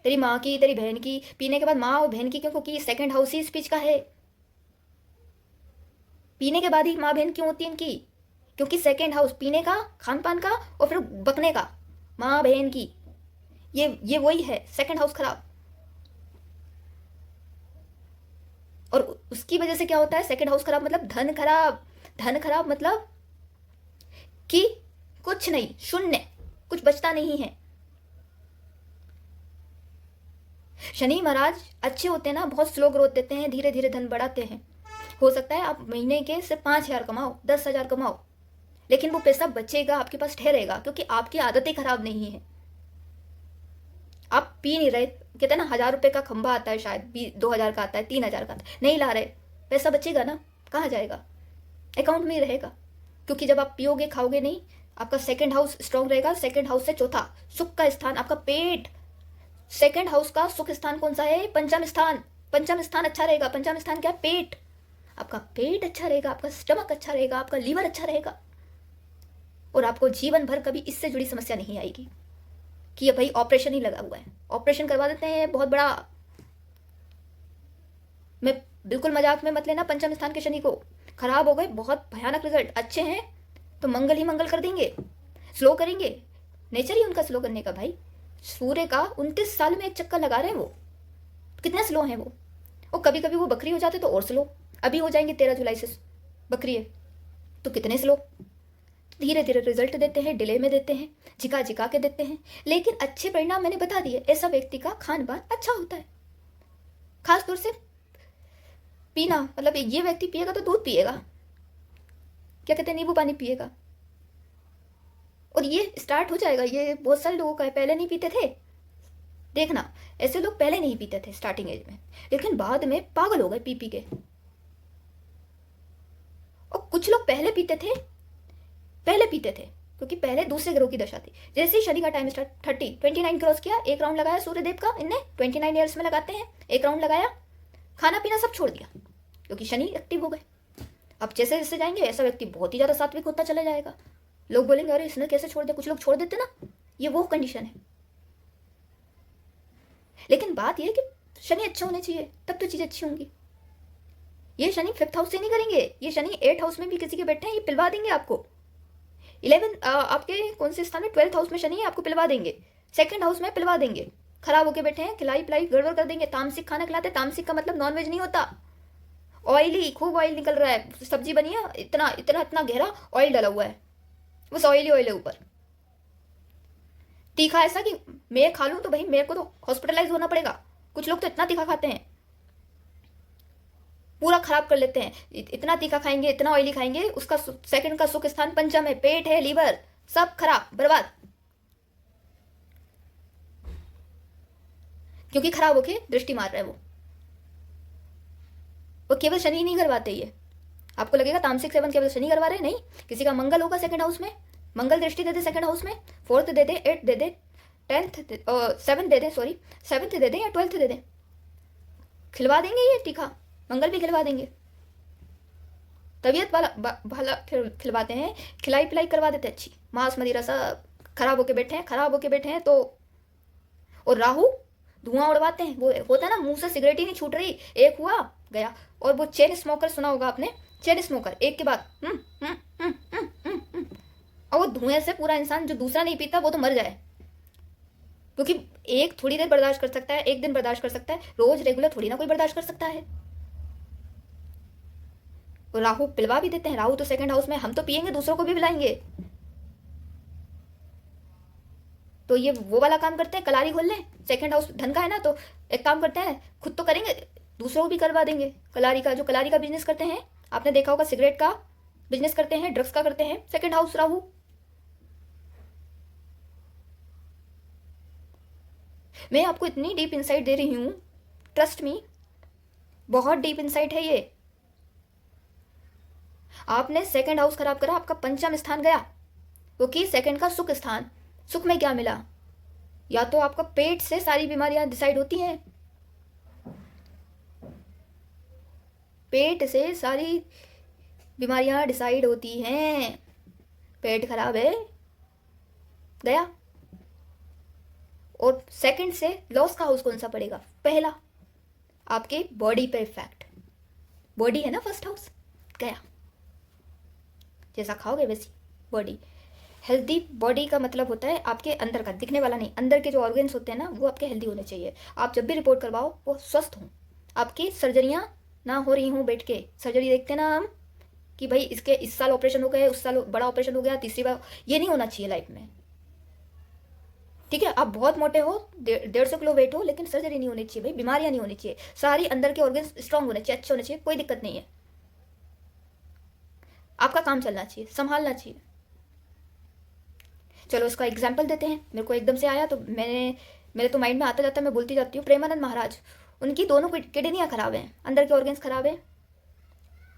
तेरी माँ की तेरी बहन की, पीने के बाद माँ और बहन की, क्यों, क्योंकि सेकंड हाउस ही स्पीच का है। पीने के बाद ही माँ बहन क्यों होती है इनकी, क्योंकि सेकंड हाउस पीने का, खान पान का, और फिर बकने का, माँ बहन की, ये वही है सेकंड हाउस खराब। और उसकी वजह से क्या होता है, सेकंड हाउस खराब मतलब धन खराब। धन खराब मतलब कि कुछ नहीं, शून्य, कुछ बचता नहीं है। शनि महाराज अच्छे होते हैं ना, बहुत स्लो ग्रोथ देते हैं, धीरे धीरे धन बढ़ाते हैं। हो सकता है आप महीने के सिर्फ 5,000 कमाओ, 10,000 कमाओ, लेकिन वो पैसा बचेगा, आपके पास ठहरेगा, क्योंकि आपकी आदतें खराब नहीं है। आप पी नहीं रहे, कहते हैं ना 1,000 रुपये का खंभा आता है, शायद 2,000 का आता है, 3,000 का आता है, नहीं ला रहे, पैसा बचेगा ना, कहाँ जाएगा, अकाउंट में ही रहेगा। क्योंकि जब आप पियोगे खाओगे नहीं, आपका सेकंड हाउस स्ट्रांग रहेगा। सेकंड हाउस से चौथा सुख का स्थान, आपका पेट। सेकंड हाउस का सुख स्थान कौन सा है, पंचम स्थान। पंचम स्थान अच्छा रहेगा। पंचम स्थान क्या, पेट। आपका पेट अच्छा रहेगा, आपका स्टमक अच्छा रहेगा, आपका लीवर अच्छा रहेगा, और आपको जीवन भर कभी इससे जुड़ी समस्या नहीं आएगी कि ये भाई ऑपरेशन ही लगा हुआ है, ऑपरेशन करवा देते हैं बहुत बड़ा। मैं बिल्कुल मजाक में मत लेना, पंचम स्थान के शनि को खराब हो गए, बहुत भयानक रिजल्ट। अच्छे हैं तो मंगल ही मंगल कर देंगे, स्लो करेंगे। नेचर ही उनका स्लो करने का भाई। सूर्य का 29 साल में एक चक्कर लगा रहे हैं वो, कितने स्लो हैं वो। और कभी कभी वो बकरी हो जाते तो और स्लो, अभी हो जाएंगे 13 जुलाई से बकरी है तो कितने स्लो। धीरे धीरे रिजल्ट देते हैं, डिले में देते हैं, झिका झिका के देते हैं, लेकिन अच्छे परिणाम मैंने बता दिए। ऐसा व्यक्ति का खान पान अच्छा होता है। खासतौर से पीना, मतलब ये व्यक्ति पिएगा तो दूध पिएगा, क्या कहते हैं, नींबू पानी पिएगा, और ये स्टार्ट हो जाएगा। ये बहुत सारे लोगों का है, पहले नहीं पीते थे, देखना ऐसे लोग पहले नहीं पीते थे स्टार्टिंग एज में, लेकिन बाद में पागल हो गए पी पी के। और कुछ लोग पहले पीते थे क्योंकि पहले दूसरे ग्रहों की दशा थी। जैसे ही शनि का टाइम स्टार्ट 29 क्रॉस किया, एक राउंड लगाया सूर्यदेव का, इनने 29 ईयर्स में लगाते हैं, एक राउंड लगाया, खाना पीना सब छोड़ दिया क्योंकि शनि एक्टिव हो गए। अब जैसे जैसे जाएंगे ऐसा व्यक्ति बहुत ही ज़्यादा सात्विक होता चला जाएगा। लोग बोलेंगे अरे इसने कैसे छोड़ दिया, कुछ लोग छोड़ देते ना, ये वो कंडीशन है। लेकिन बात यह है कि शनि अच्छा होने चाहिए, तब तो चीज़ें अच्छी होंगी। ये शनि 5th हाउस से नहीं करेंगे, ये शनि 8th हाउस में भी किसी के बैठे हैं, ये पिलवा देंगे आपको। 11 आपके कौन से स्थान में, 12th हाउस में शनि है, आपको पिलवा देंगे। 2nd हाउस में पिलवा देंगे, खराब होके बैठे हैं, खिलाई पिलाई गड़बड़ कर देंगे। तामसिक खाना खिलाते, तामसिक का मतलब नॉनवेज नहीं होता, ऑयली, खूब ऑयल निकल रहा है, सब्जी बनी है, इतना इतना इतना गहरा ऑयल डला हुआ है, बस ऑयल ही ऑयल है ऊपर। तीखा ऐसा कि मैं खा लूं तो भाई मेरे को तो हॉस्पिटलाइज होना पड़ेगा। कुछ लोग तो इतना तीखा खाते हैं, पूरा खराब कर लेते हैं। इतना तीखा खाएंगे, इतना ऑयली खाएंगे, उसका 2nd का सुख स्थान पंचम है, पेट है, लीवर, सब खराब बर्बाद, क्योंकि खराब होके दृष्टि मार रहा है वो केवल शनि नहीं करवाते। ये आपको लगेगा तामसिक सेवन केवल शनि करवा रहे, नहीं, किसी का मंगल होगा 2nd हाउस में, मंगल दृष्टि दे दे 2nd हाउस में, 4th दे दे, 8th दे दे, 7th दे दे, 7th दे दे या 12th दे दे, खिलवा देंगे ये तीखा, मंगल भी खिलवा देंगे। तबीयत वाला भला खिलवाते हैं, खिलाई पिलाई करवा देते अच्छी, मांस मदिरा सब खराब होके बैठे हैं तो। और राहु धुआं उड़वाते हैं, वो होता है ना, मुंह से सिगरेट ही नहीं छूट रही, एक हुआ गया। और वो चेन स्मोकर सुना होगा आपने, चेन स्मोकर, एक के बाद और वो धुएं से पूरा इंसान, जो दूसरा नहीं पीता वो तो मर जाए, क्योंकि एक थोड़ी देर बर्दाश्त कर सकता है, एक दिन बर्दाश्त कर सकता है, रोज रेगुलर थोड़ी ना कोई बर्दाश्त कर सकता है। और राहु पिलवा भी देते हैं, राहु तो 2nd हाउस में, हम तो पिएंगे दूसरों को भी पिलाएंगे, तो ये वो वाला काम करते हैं, कलारी खोल लें, 2nd हाउस धन का है ना, तो एक काम करते हैं, खुद तो करेंगे दूसरों को भी करवा देंगे। कलारी का, जो कलारी का बिजनेस करते हैं, आपने देखा होगा, सिगरेट का बिजनेस करते हैं, ड्रग्स का करते हैं, 2nd हाउस राहु। मैं आपको इतनी डीप इंसाइट दे रही हूँ, ट्रस्ट मी, बहुत डीप इंसाइट है ये। आपने 2nd हाउस खराब करा, आपका पंचम स्थान गया, क्योंकि 2nd का सुख स्थान, सुख में क्या मिला, या तो आपका पेट से सारी बीमारियां डिसाइड होती हैं, पेट से सारी बीमारियां डिसाइड होती हैं, पेट खराब है गया। और 2nd से लॉस का हाउस कौन सा पड़ेगा, पहला, आपके बॉडी पे इफेक्ट, बॉडी है ना 1st हाउस, गया, जैसा खाओगे वैसी बॉडी। हेल्दी बॉडी का मतलब होता है आपके अंदर का, दिखने वाला नहीं, अंदर के जो ऑर्गन्स होते हैं ना, वो आपके हेल्दी होने चाहिए। आप जब भी रिपोर्ट करवाओ वो स्वस्थ हों, आपकी सर्जरियां ना हो रही हूँ बैठ के। सर्जरी देखते ना हम कि भाई इसके इस साल ऑपरेशन हो गए, उस साल बड़ा ऑपरेशन हो गया, तीसरी बार, ये नहीं होना चाहिए लाइफ में, ठीक है। आप बहुत मोटे हो, 150 किलो वेट हो, लेकिन सर्जरी नहीं होनी चाहिए भाई, बीमारियां नहीं होनी चाहिए, सारी अंदर के ऑर्गन्स स्ट्रांग होने चाहिए, अच्छे होने चाहिए, कोई दिक्कत नहीं है, आपका काम चलना चाहिए, संभालना चाहिए। चलो इसका एग्जाम्पल देते हैं, मेरे को एकदम से आया तो मेरे तो माइंड में आता जाता है, मैं बोलती जाती हूँ। प्रेमानंद महाराज, उनकी दोनों किडनियाँ खराब हैं, अंदर के ऑर्गन्स खराब है,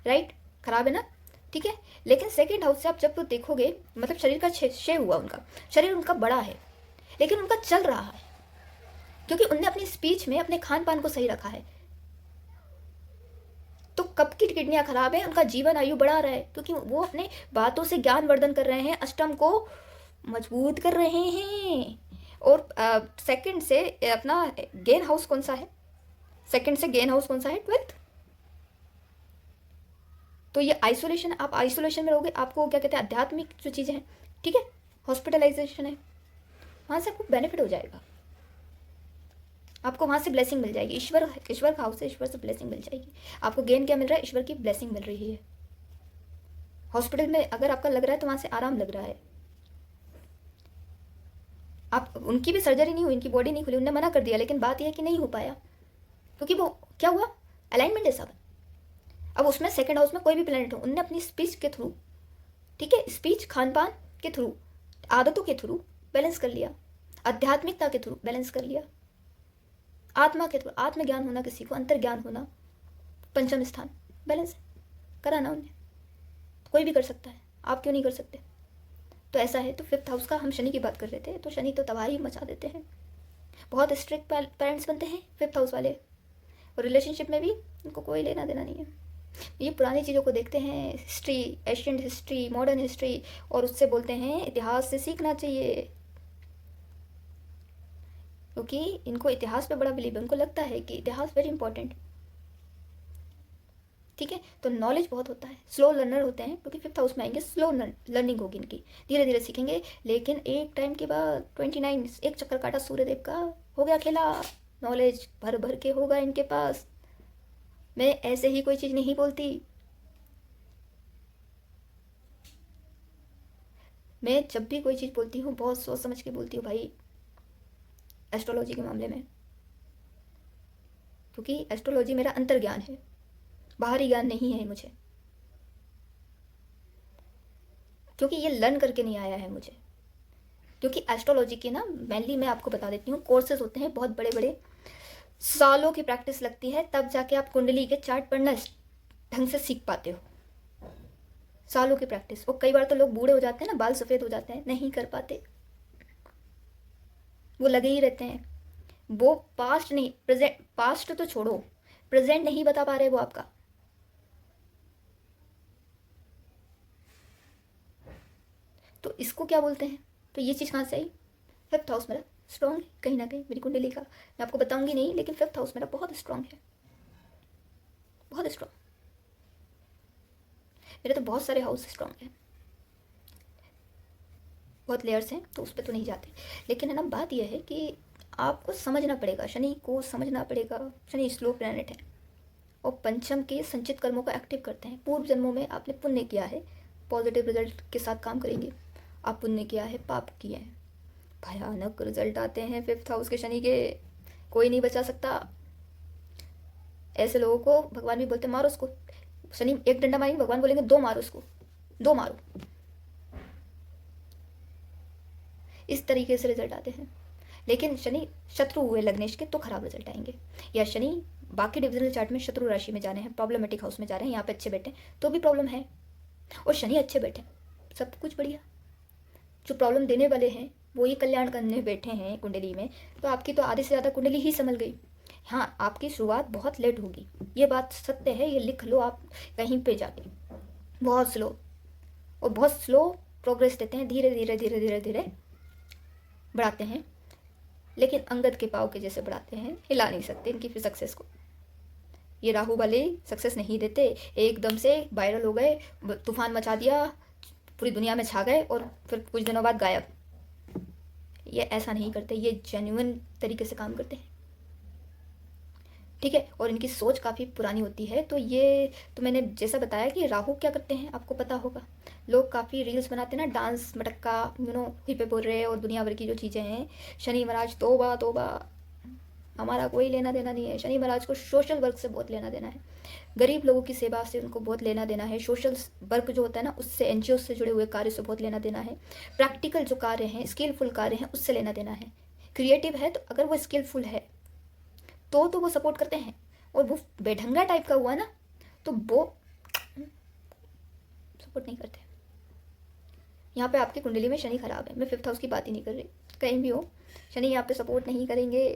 राइट, खराब है ना, ठीक है। लेकिन 2nd हाउस से आप जब देखोगे, मतलब शरीर का क्षय हुआ, उनका शरीर उनका बड़ा है, लेकिन उनका चल रहा है, क्योंकि उनने अपनी स्पीच में अपने खान पान को सही रखा है। तो कब की किडनियाँ खराब है, उनका जीवन आयु बढ़ा रहा है, क्योंकि वो अपने बातों से ज्ञान वर्धन कर रहे हैं, अष्टम को मजबूत कर रहे हैं। और 2nd से अपना गेन हाउस कौन सा है, 2nd से गेन हाउस कौन सा है, 12th, तो ये आइसोलेशन, आप आइसोलेशन में रहोगे, आपको क्या कहते हैं, आध्यात्मिक जो चीज़ें हैं, ठीक है, हॉस्पिटलाइजेशन है, वहाँ से आपको बेनिफिट हो जाएगा, आपको वहाँ से ब्लेसिंग मिल जाएगी। ईश्वर का हाउस है, ईश्वर से ब्लेसिंग मिल जाएगी। आपको गेन क्या मिल रहा है? ईश्वर की ब्लेसिंग मिल रही है। हॉस्पिटल में अगर आपका लग रहा है तो वहाँ से आराम लग रहा है। आप, उनकी भी सर्जरी नहीं हुई, इनकी बॉडी नहीं खुली, उन्होंने मना कर दिया, लेकिन बात यह है कि नहीं हो पाया, क्योंकि वो क्या हुआ, अलाइनमेंट है सब। अब उसमें सेकंड हाउस में कोई भी प्लेनेट हो, उनने अपनी स्पीच के थ्रू, ठीक है, स्पीच, खान पान के थ्रू, आदतों के थ्रू बैलेंस कर लिया, आध्यात्मिकता के थ्रू बैलेंस कर लिया, आत्मा के थ्रू, आत्मज्ञान होना, किसी को अंतर ज्ञान होना, पंचम स्थान बैलेंस कराना उन्हें। कोई भी कर सकता है, आप क्यों नहीं कर सकते? तो ऐसा है। तो फिफ्थ हाउस का हम शनि की बात कर रहे थे, तो शनि तो तबाही मचा देते हैं, बहुत स्ट्रिक्ट पेरेंट्स बनते हैं फिफ्थ हाउस वाले, और रिलेशनशिप में भी उनको कोई लेना देना नहीं है। ये पुरानी चीज़ों को देखते हैं, history, ancient history, modern history, और उससे बोलते हैं इतिहास से सीखना चाहिए, क्योंकि इनको इतिहास पे बड़ा बिलीव है, उनको लगता है कि इतिहास वेरी इंपॉर्टेंट, ठीक है। तो नॉलेज बहुत होता है, स्लो लर्नर होते हैं, क्योंकि फिफ्थ हाउस में आएंगे, स्लो लर्निंग होगी इनकी, धीरे धीरे सीखेंगे, लेकिन एक टाइम के बाद 29 एक चक्कर काटा सूर्यदेव का, हो गया खेला, नॉलेज भर भर के होगा इनके पास। मैं ऐसे ही कोई चीज़ नहीं बोलती, मैं जब भी कोई चीज़ बोलती हूँ बहुत सोच समझ के बोलती हूँ भाई, एस्ट्रोलॉजी के मामले में, क्योंकि एस्ट्रोलॉजी मेरा अंतर्ज्ञान है, बाहरी ज्ञान नहीं है मुझे, क्योंकि ये लर्न करके नहीं आया है मुझे। क्योंकि एस्ट्रोलॉजी के ना, मेनली मैं आपको बता देती हूँ, कोर्सेज होते हैं बहुत बड़े बड़े, सालों की प्रैक्टिस लगती है, तब जाके आप कुंडली के चार्ट पढ़ना ढंग से सीख पाते हो, सालों की प्रैक्टिस। और कई बार तो लोग बूढ़े हो जाते हैं ना, बाल सफ़ेद हो जाते हैं, नहीं कर पाते, वो लगे ही रहते हैं, वो पास्ट नहीं, प्रेजेंट, पास्ट तो छोड़ो, प्रेजेंट नहीं बता पा रहे वो आपका। तो इसको क्या बोलते हैं? तो ये चीज़ कहाँ से आई? फिफ्थ हाउस मेरा स्ट्रॉन्ग है कहीं ना कहीं, मेरी कुंडली का मैं आपको बताऊंगी नहीं, लेकिन फिफ्थ हाउस मेरा बहुत स्ट्रॉन्ग है, बहुत स्ट्रॉन्ग। मेरे तो बहुत सारे हाउस स्ट्रॉन्ग हैं, बहुत लेयर्स हैं, तो उस पर तो नहीं जाते, लेकिन है ना, बात यह है कि आपको समझना पड़ेगा, शनि को समझना पड़ेगा। शनि स्लो प्लैनेट है, और पंचम के संचित कर्मों को एक्टिव करते हैं। पूर्व जन्मों में आपने पुण्य किया है, पॉजिटिव रिजल्ट के साथ काम करेंगे। आप पुण्य किया है, पाप किए हैं, भयानक रिजल्ट आते हैं फिफ्थ हाउस के शनि के, कोई नहीं बचा सकता। ऐसे लोगों को भगवान भी बोलते मारो उसको, शनि एक डंडा मारेंगे, भगवान बोलेंगे दो मारो उसको, दो मारो, इस तरीके से रिजल्ट आते हैं। लेकिन शनि शत्रु हुए लग्नेश के तो खराब रिजल्ट आएंगे, या शनि बाकी डिविजनल चार्ट में शत्रु राशि में जाने हैं, प्रॉब्लमेटिक हाउस में जा रहे हैं, यहाँ पे अच्छे बैठे तो भी प्रॉब्लम है, और शनि अच्छे बैठे सब कुछ बढ़िया। जो प्रॉब्लम देने वाले हैं वो ही कल्याण करने बैठे हैं कुंडली में, तो आपकी तो आधे से ज़्यादा कुंडली ही संभल गई। हाँ, आपकी शुरुआत बहुत लेट होगी, ये बात सत्य है, ये लिख लो आप कहीं पे जाके, बहुत स्लो, और बहुत स्लो प्रोग्रेस देते हैं, धीरे धीरे धीरे धीरे धीरे बढ़ाते हैं, लेकिन अंगद के पाव के जैसे बढ़ाते हैं, हिला नहीं सकते इनकी फिर सक्सेस को। ये राहु वाले सक्सेस नहीं देते, एकदम से वायरल हो गए, तूफान मचा दिया, पूरी दुनिया में छा गए, और फिर कुछ दिनों बाद गायब। ये ऐसा नहीं करते, ये जेन्युइन तरीके से काम करते हैं, ठीक है। और इनकी सोच काफ़ी पुरानी होती है। तो ये तो मैंने जैसा बताया कि राहु क्या करते हैं आपको पता होगा, लोग काफ़ी रील्स बनाते हैं ना, डांस मटक्का, हुई पे बोल रहे हैं, और दुनिया भर की जो चीज़ें हैं। शनि महाराज तोबा तोबा, हमारा कोई लेना देना नहीं है। शनि महाराज को सोशल वर्क से बहुत लेना देना है, गरीब लोगों की सेवा से उनको बहुत लेना देना है, सोशल वर्क जो होता है ना उससे, एनजीओ से जुड़े हुए कार्य से बहुत लेना देना है, प्रैक्टिकल जो कार्य हैं, स्किलफुल कार्य हैं, उससे लेना देना है। क्रिएटिव है तो अगर वो स्किलफुल है तो वो सपोर्ट करते हैं, और वो बेढंगा टाइप का हुआ ना तो वो सपोर्ट नहीं करते। यहाँ पे आपकी कुंडली में शनि खराब है, मैं फिफ्थ हाउस की बात ही नहीं कर रही, कहीं भी हो शनि यहाँ पे सपोर्ट नहीं करेंगे,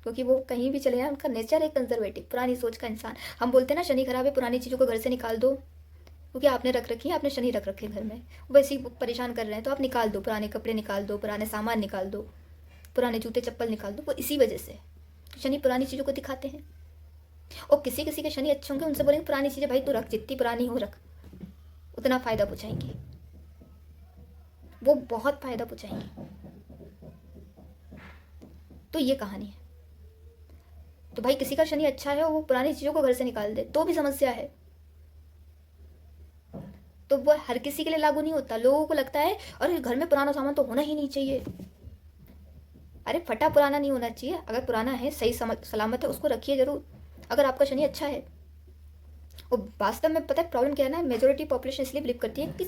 क्योंकि वो कहीं भी चले जाए, उनका नेचर है कंजर्वेटिव, पुरानी सोच का इंसान। हम बोलते हैं ना शनि खराब है, पुरानी चीज़ों को घर से निकाल दो, क्योंकि आपने रख रखी है, आपने शनि रख रखे घर में, वैसे ही परेशान कर रहे हैं, तो आप निकाल दो, पुराने कपड़े निकाल दो, पुराने सामान निकाल दो, पुराने जूते चप्पल निकाल दो। वो इसी वजह से शनि पुरानी चीज़ों को दिखाते हैं, और किसी किसी के शनि अच्छे होंगे, उनसे बोलेंगे पुरानी चीज़ें भाई तू रख, जितनी पुरानी हो रख, उतना फ़ायदा पहुँचाएंगे, वो बहुत फ़ायदा पहुँचाएंगे। तो ये कहानी है। तो भाई किसी का शनि अच्छा है, वो पुरानी चीज़ों को घर से निकाल दे तो भी समस्या है। तो वो हर किसी के लिए लागू नहीं होता। लोगों को लगता है अरे घर में पुराना सामान तो होना ही नहीं चाहिए। अरे फटा पुराना नहीं होना चाहिए, अगर पुराना है सही सलामत है उसको रखिए ज़रूर, अगर आपका शनि अच्छा है। और वास्तव में पता है प्रॉब्लम क्या है ना, मेजोरिटी पॉपुलेशन इसलिए बिलीव करती है कि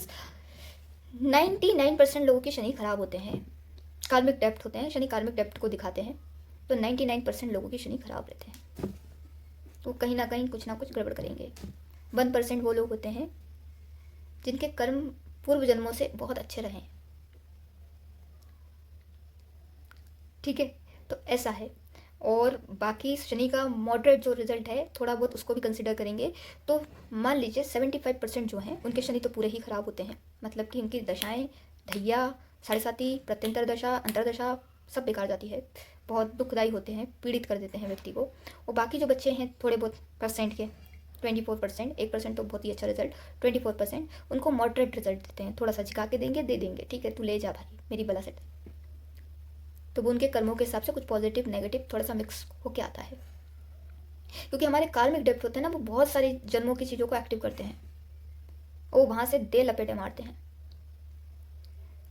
99% लोगों के शनि खराब होते हैं, कार्मिक डेप्थ होते हैं, शनि कार्मिक डेप्थ को दिखाते हैं। तो 99% लोगों के शनि खराब रहते हैं, तो कहीं ना कहीं कुछ ना कुछ गड़बड़ करेंगे। 1% वो लोग होते हैं जिनके कर्म पूर्व जन्मों से बहुत अच्छे रहे। ठीक है, तो ऐसा है। और बाकी शनि का मॉडरेट जो रिजल्ट है थोड़ा बहुत उसको भी कंसिडर करेंगे तो मान लीजिए 75% जो हैं उनके शनि तो पूरे ही खराब होते हैं, मतलब कि उनकी दशाएं, धैया, साढ़े साती, प्रत्यंतर दशा, अंतरदशा सब बेकार जाती है, बहुत दुखदायी होते हैं, पीड़ित कर देते हैं व्यक्ति को। और बाकी जो बच्चे हैं थोड़े बहुत परसेंट के, 24%, 1% तो बहुत ही अच्छा रिजल्ट, 24% उनको मॉडरेट रिजल्ट देते हैं, थोड़ा सा झिका के देंगे, दे देंगे ठीक है तू ले जा भाई मेरी बला सेट। तो वो उनके कर्मों के हिसाब से कुछ पॉजिटिव नेगेटिव थोड़ा सा मिक्स होके आता है, क्योंकि हमारे कार्मिक डेप्थ होते हैं ना, वो बहुत सारी जन्मों की चीज़ों को एक्टिव करते हैं, वो वहाँ से दे लपेटे मारते हैं।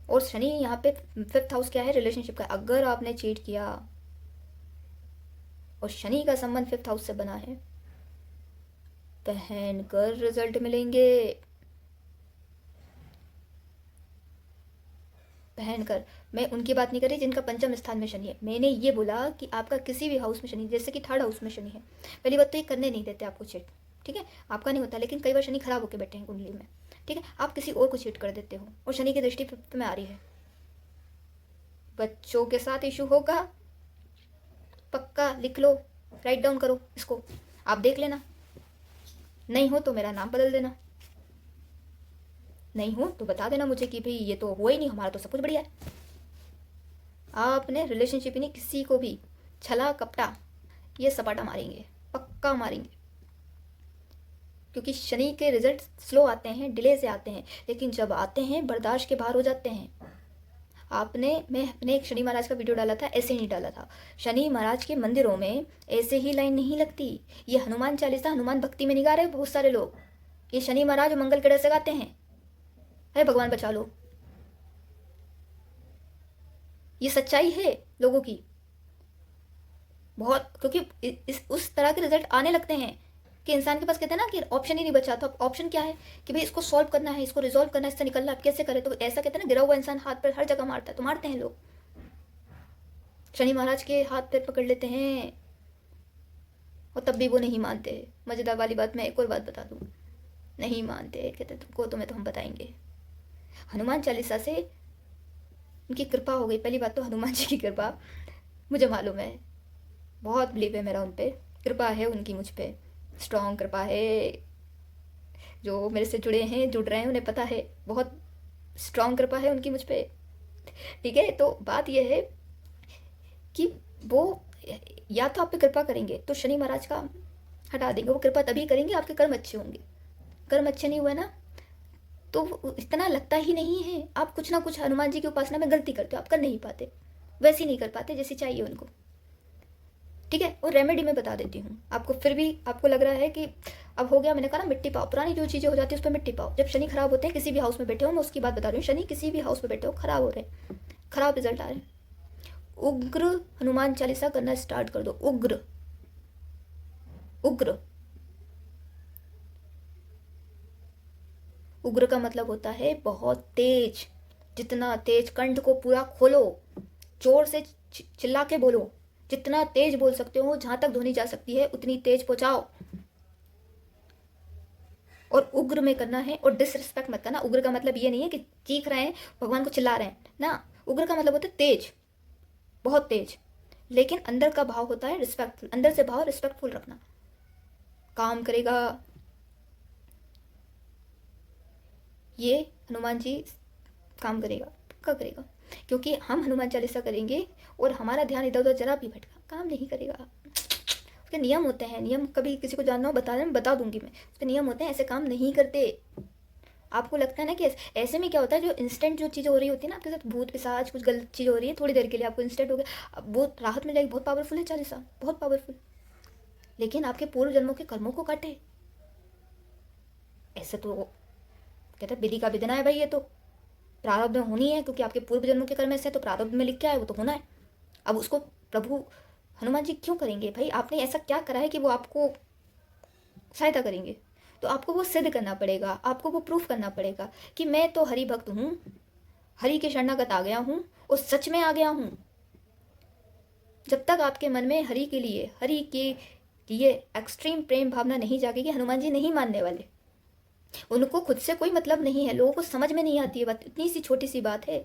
और शनि यहाँ पे 5th हाउस क्या है, रिलेशनशिप का। अगर आपने चीट किया और शनि का संबंध 5th हाउस से बना है, भयंकर रिजल्ट मिलेंगे, भयंकर। मैं उनकी बात नहीं कर रही जिनका पंचम स्थान में शनि है, मैंने ये बोला कि आपका किसी भी हाउस में शनि, जैसे कि 3rd हाउस में शनि है, पहली बात तो ये करने नहीं देते आपको चीट, ठीक है, आपका नहीं होता, लेकिन कई बार शनि खराब होकर बैठे हैं कुंडली में, ठीक है, आप किसी और को चीट कर देते हो और शनि की दृष्टि 5th में आ रही है। बच्चों के साथ इशू होगा, पक्का लिख लो, राइट डाउन करो इसको, आप देख लेना, नहीं हो तो मेरा नाम बदल देना, नहीं हो तो बता देना मुझे कि भाई ये तो हुआ ही नहीं, हमारा तो सब कुछ बढ़िया है। आपने रिलेशनशिप ही नहीं, किसी को भी छला कपटा ये सपाटा मारेंगे, पक्का मारेंगे, क्योंकि शनि के रिजल्ट स्लो आते हैं, डिले से आते हैं, लेकिन जब आते हैं बर्दाश्त के बाहर हो जाते हैं। मैंने एक शनि महाराज का वीडियो डाला था, ऐसे नहीं डाला था, शनि महाराज के मंदिरों में ऐसे ही लाइन नहीं लगती। ये हनुमान चालीसा, हनुमान भक्ति में नहीं गा रहे बहुत सारे लोग, ये शनि महाराज मंगल के डर से गाते हैं, अरे भगवान बचा लो। ये सच्चाई है लोगों की बहुत, क्योंकि उस तरह के रिजल्ट आने लगते हैं कि इंसान के पास कहते हैं ना कि ऑप्शन ही नहीं बचा। तो ऑप्शन क्या है कि भाई इसको सॉल्व करना है, इसको रिजॉल्व करना है, इससे निकलना है, अब कैसे करें। तो ऐसा कहते हैं ना, गिरा हुआ इंसान हाथ पैर हर जगह मारता है, तो मारते हैं लोग, शनि महाराज के हाथ पैर पकड़ लेते हैं और तब भी वो नहीं मानते। मजेदार वाली बात, मैं एक और बात बता दूँ, नहीं मानते, कहते तुमको तुम्हें तो हम बताएंगे। हनुमान चालीसा से उनकी कृपा हो गई। पहली बात तो हनुमान जी की कृपा मुझे मालूम है, बहुत बिलीव है मेरा उन पर, कृपा है उनकी मुझ पर, स्ट्रॉन्ग कृपा है। जो मेरे से जुड़े हैं, जुड़ रहे हैं, उन्हें पता है बहुत स्ट्रॉन्ग कृपा है उनकी मुझ पर, ठीक है। तो बात यह है कि वो या तो आप पे कृपा करेंगे तो शनि महाराज का हटा देंगे, वो कृपा तभी करेंगे आपके कर्म अच्छे होंगे। कर्म अच्छे नहीं हुए ना तो इतना लगता ही नहीं है। आप कुछ ना कुछ हनुमान जी की उपासना में गलती करते हो, आप कर नहीं पाते, वैसे नहीं कर पाते जैसी चाहिए उनको, ठीक है। और रेमेडी मैं बता देती हूँ आपको, फिर भी आपको लग रहा है कि अब हो गया, मैंने कहा ना मिट्टी पाओ, पुरानी जो चीज़ें हो जाती है उस पर मिट्टी पाओ। जब शनि खराब होते हैं, किसी भी हाउस में बैठे हो, मैं उसकी बात बता रही हूँ, शनि किसी भी हाउस में बैठे हो खराब हो रहे हैं, खराब रिजल्ट आ रहे हैं, उग्र हनुमान चालीसा करना स्टार्ट कर दो। उग्र, उग्र, उग्र का मतलब होता है बहुत तेज, जितना तेज, कंठ को पूरा खोलो, जोर से चिल्ला के बोलो, जितना तेज बोल सकते हो, जहां तक ध्वनि जा सकती है उतनी तेज पहुंचाओ। और उग्र में करना है, और डिसरिस्पेक्ट मत करना। उग्र का मतलब ये नहीं है कि चीख रहे हैं, भगवान को चिल्ला रहे हैं ना, उग्र का मतलब होता है तेज, बहुत तेज, लेकिन अंदर का भाव होता है रिस्पेक्टफुल, अंदर से भाव रिस्पेक्टफुल रखना, काम करेगा। ये हनुमान जी काम करेगा, पक्का करेगा, क्योंकि हम हनुमान चालीसा करेंगे और हमारा ध्यान इधर उधर जरा भी भटका, काम नहीं करेगा, उसके उसके नियम होते हैं, नियम कभी किसी को जानना हो बता दूंगी मैं, उसके नियम होते हैं, ऐसे काम नहीं करते। आपको लगता है ना कि ऐसे में क्या होता है, जो इंस्टेंट जो चीज़ें हो रही होती है ना आपके साथ, भूत पिशाच कुछ गलत चीज़ हो रही है, थोड़ी देर के लिए आपको इंस्टेंट हो गया, अब बहुत राहत मिल जाएगी, बहुत पावरफुल है चालीसा, बहुत पावरफुल। लेकिन आपके पूर्व जन्मों के कर्मों को काटे, ऐसे तो कहते हैं विधि का विधना है भाई, ये तो प्रारब्ध में होनी है, क्योंकि आपके पूर्व जन्मों के कर्म ऐसे तो प्रारब्ध में लिख के आए, वो तो होना है। अब उसको प्रभु हनुमान जी क्यों करेंगे भाई, आपने ऐसा क्या करा है कि वो आपको सहायता करेंगे? तो आपको वो सिद्ध करना पड़ेगा, आपको वो प्रूफ करना पड़ेगा कि मैं तो हरि भक्त हूँ, हरि के शरणागत आ गया हूँ और सच में आ गया हूँ। जब तक आपके मन में हरि के लिए, हरि के लिए एक्सट्रीम प्रेम भावना नहीं जागेगी, हनुमान जी नहीं मानने वाले। उनको खुद से कोई मतलब नहीं है, लोगों को समझ में नहीं आती है बात, इतनी सी छोटी सी बात है,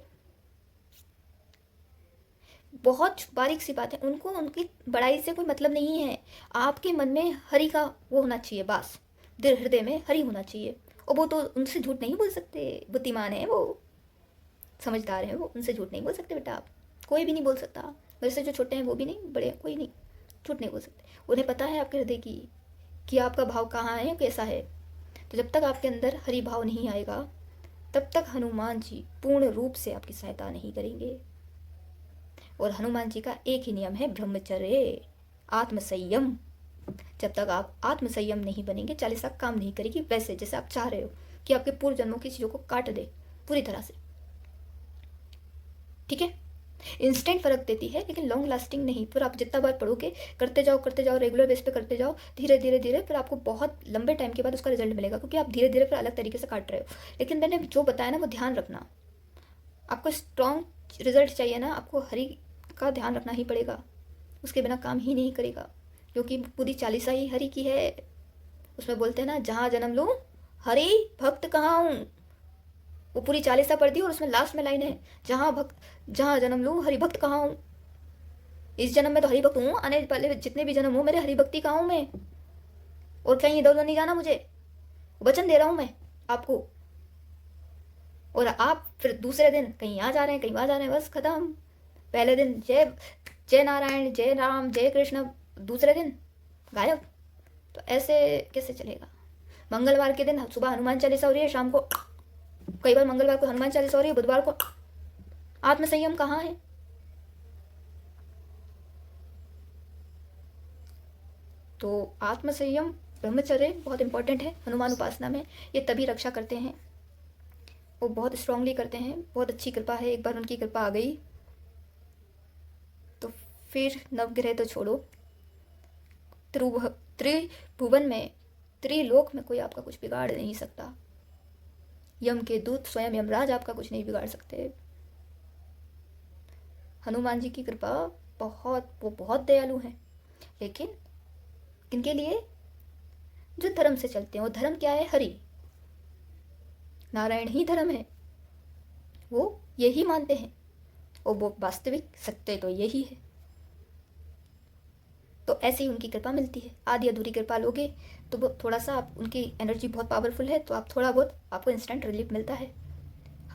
बहुत बारीक सी बात है, उनको उनकी बड़ाई से कोई मतलब नहीं है। आपके मन में हरि का वो होना चाहिए, बस दिल हृदय में हरि होना चाहिए। और वो तो उनसे झूठ नहीं बोल सकते, बुद्धिमान है वो, समझदार है वो, उनसे झूठ नहीं बोल सकते बेटा आप, कोई भी नहीं बोल सकता। मेरे से जो छोटे हैं वो भी नहीं, बड़े कोई नहीं, झूठ नहीं बोल सकते। उन्हें पता है आपके हृदय की कि आपका भाव कहाँ है, कैसा है। तो जब तक आपके अंदर हरि भाव नहीं आएगा, तब तक हनुमान जी पूर्ण रूप से आपकी सहायता नहीं करेंगे। और हनुमान जी का एक ही नियम है, ब्रह्मचर्य, आत्मसंयम। जब तक आप आत्मसंयम नहीं बनेंगे, चालीसा काम नहीं करेगी वैसे जैसे आप चाह रहे हो कि आपके पूर्व जन्मों की चीज़ों को काट दे पूरी तरह से। ठीक है, इंस्टेंट फर्क देती है लेकिन लॉन्ग लास्टिंग नहीं। फिर आप जितना बार पढ़ोगे, करते जाओ, रेगुलर बेस पे करते जाओ, धीरे धीरे धीरे फिर आपको बहुत लंबे टाइम के बाद उसका रिजल्ट मिलेगा, क्योंकि आप धीरे धीरे फिर अलग तरीके से काट रहे हो। लेकिन मैंने जो बताया ना वो ध्यान रखना, आपको स्ट्रॉन्ग रिजल्ट चाहिए ना, आपको हरि का ध्यान रखना ही पड़ेगा, उसके बिना काम ही नहीं करेगा। क्योंकि पूरी चालीसा ही हरि की है। उसमें बोलते हैं ना, जहाँ जन्म लूँ हरि भक्त कहाँ हूँ, वो पूरी चालीसा पढ़ दी और उसमें लास्ट में लाइन है, जहाँ जन्म लूँ हरि भक्त कहाँ हूँ। इस जन्म में तो हरि भक्त हूँ, आने वाले जितने भी जन्म हो मेरे हरि भक्ति कहाँ हूँ मैं, और कहीं इधर उधर नहीं जाना मुझे, वचन दे रहा हूँ मैं आपको। और आप फिर दूसरे दिन कहीं आ जा रहे हैं, कहीं वहाँ जा रहे हैं, बस खत्म। पहले दिन जय जय नारायण, जय राम, जय कृष्ण, दूसरे दिन गायब। तो ऐसे कैसे चलेगा? मंगलवार के दिन सुबह हनुमान चालीसा हो रही है, शाम को कई बार मंगलवार को हनुमान चालीसा हो रही है, बुधवार को आत्मसंयम कहाँ है? तो आत्मसंयम, ब्रह्मचर्य बहुत इंपॉर्टेंट है हनुमान उपासना में। ये तभी रक्षा करते हैं, वो बहुत स्ट्रांगली करते हैं, बहुत अच्छी कृपा है। एक बार उनकी कृपा आ गई तो फिर नवग्रह तो छोड़ो, त्रिभुवन में, त्रिलोक में कोई आपका कुछ बिगाड़ नहीं सकता। यम के दूत स्वयं यमराज आपका कुछ नहीं बिगाड़ सकते। हनुमान जी की कृपा वो बहुत दयालु हैं। लेकिन किनके लिए? जो धर्म से चलते हैं। वो धर्म क्या है? हरि, नारायण ही धर्म है, वो यही मानते हैं, और वो वास्तविक सत्य तो यही है। तो ऐसे ही उनकी कृपा मिलती है। आधी अधूरी कृपा लोगे तो वो थोड़ा सा आप, उनकी एनर्जी बहुत पावरफुल है, तो आप थोड़ा बहुत आपको इंस्टेंट रिलीफ मिलता है।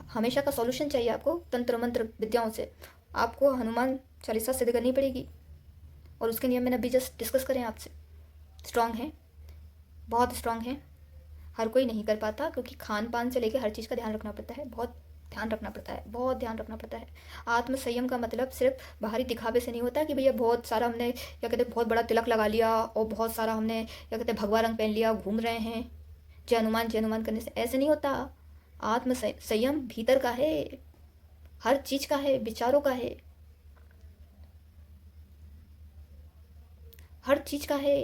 हमेशा का सॉल्यूशन चाहिए आपको तंत्र मंत्र विद्याओं से, आपको हनुमान चालीसा सिद्ध करनी पड़ेगी। और उसके नियम मैंने अभी जस्ट डिस्कस करें आपसे, स्ट्रांग है, बहुत स्ट्रांग है। हर कोई नहीं कर पाता, क्योंकि खान पान से लेकर हर चीज़ का ध्यान रखना पड़ता है, बहुत ध्यान रखना पड़ता है, बहुत ध्यान रखना पड़ता है। आत्म संयम का मतलब सिर्फ बाहरी दिखावे से नहीं होता कि भैया बहुत सारा हमने क्या कहते हैं बहुत बड़ा तिलक लगा लिया और बहुत सारा हमने क्या कहते हैं भगवा रंग पहन लिया, घूम रहे हैं जय हनुमान करने से, ऐसे नहीं होता। आत्म संयम भीतर का है, हर चीज़ का है, विचारों का है, हर चीज़ का है।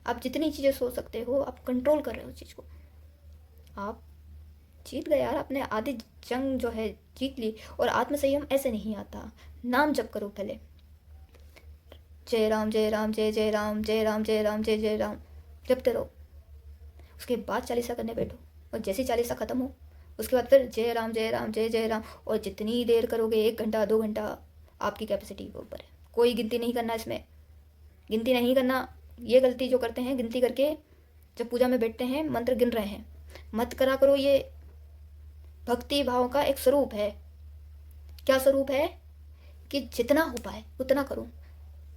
आप जितनी चीज़ें सोच सकते हो, आप कंट्रोल कर रहे हो चीज़ को, आप जीत गए यार, आपने आधी जंग जो है जीत ली। और आत्मसंयम ऐसे नहीं आता, नाम जप करो पहले, जय राम जय राम जय जय राम जय राम जय राम जय जय राम जपते रहो। उसके बाद चालीसा करने बैठो, और जैसी चालीसा खत्म हो उसके बाद फिर जय राम जय राम जय जय राम। और जितनी देर करोगे, 1 घंटा 2 घंटा, आपकी कैपेसिटी के ऊपर है। कोई गिनती नहीं करना इसमें, गिनती नहीं करना। ये गलती जो करते हैं, गिनती करके जब पूजा में बैठते हैं मंत्र गिन रहे हैं, मत करा करो। ये भक्ति भाव का एक स्वरूप है। क्या स्वरूप है? कि जितना हो पाए उतना करो,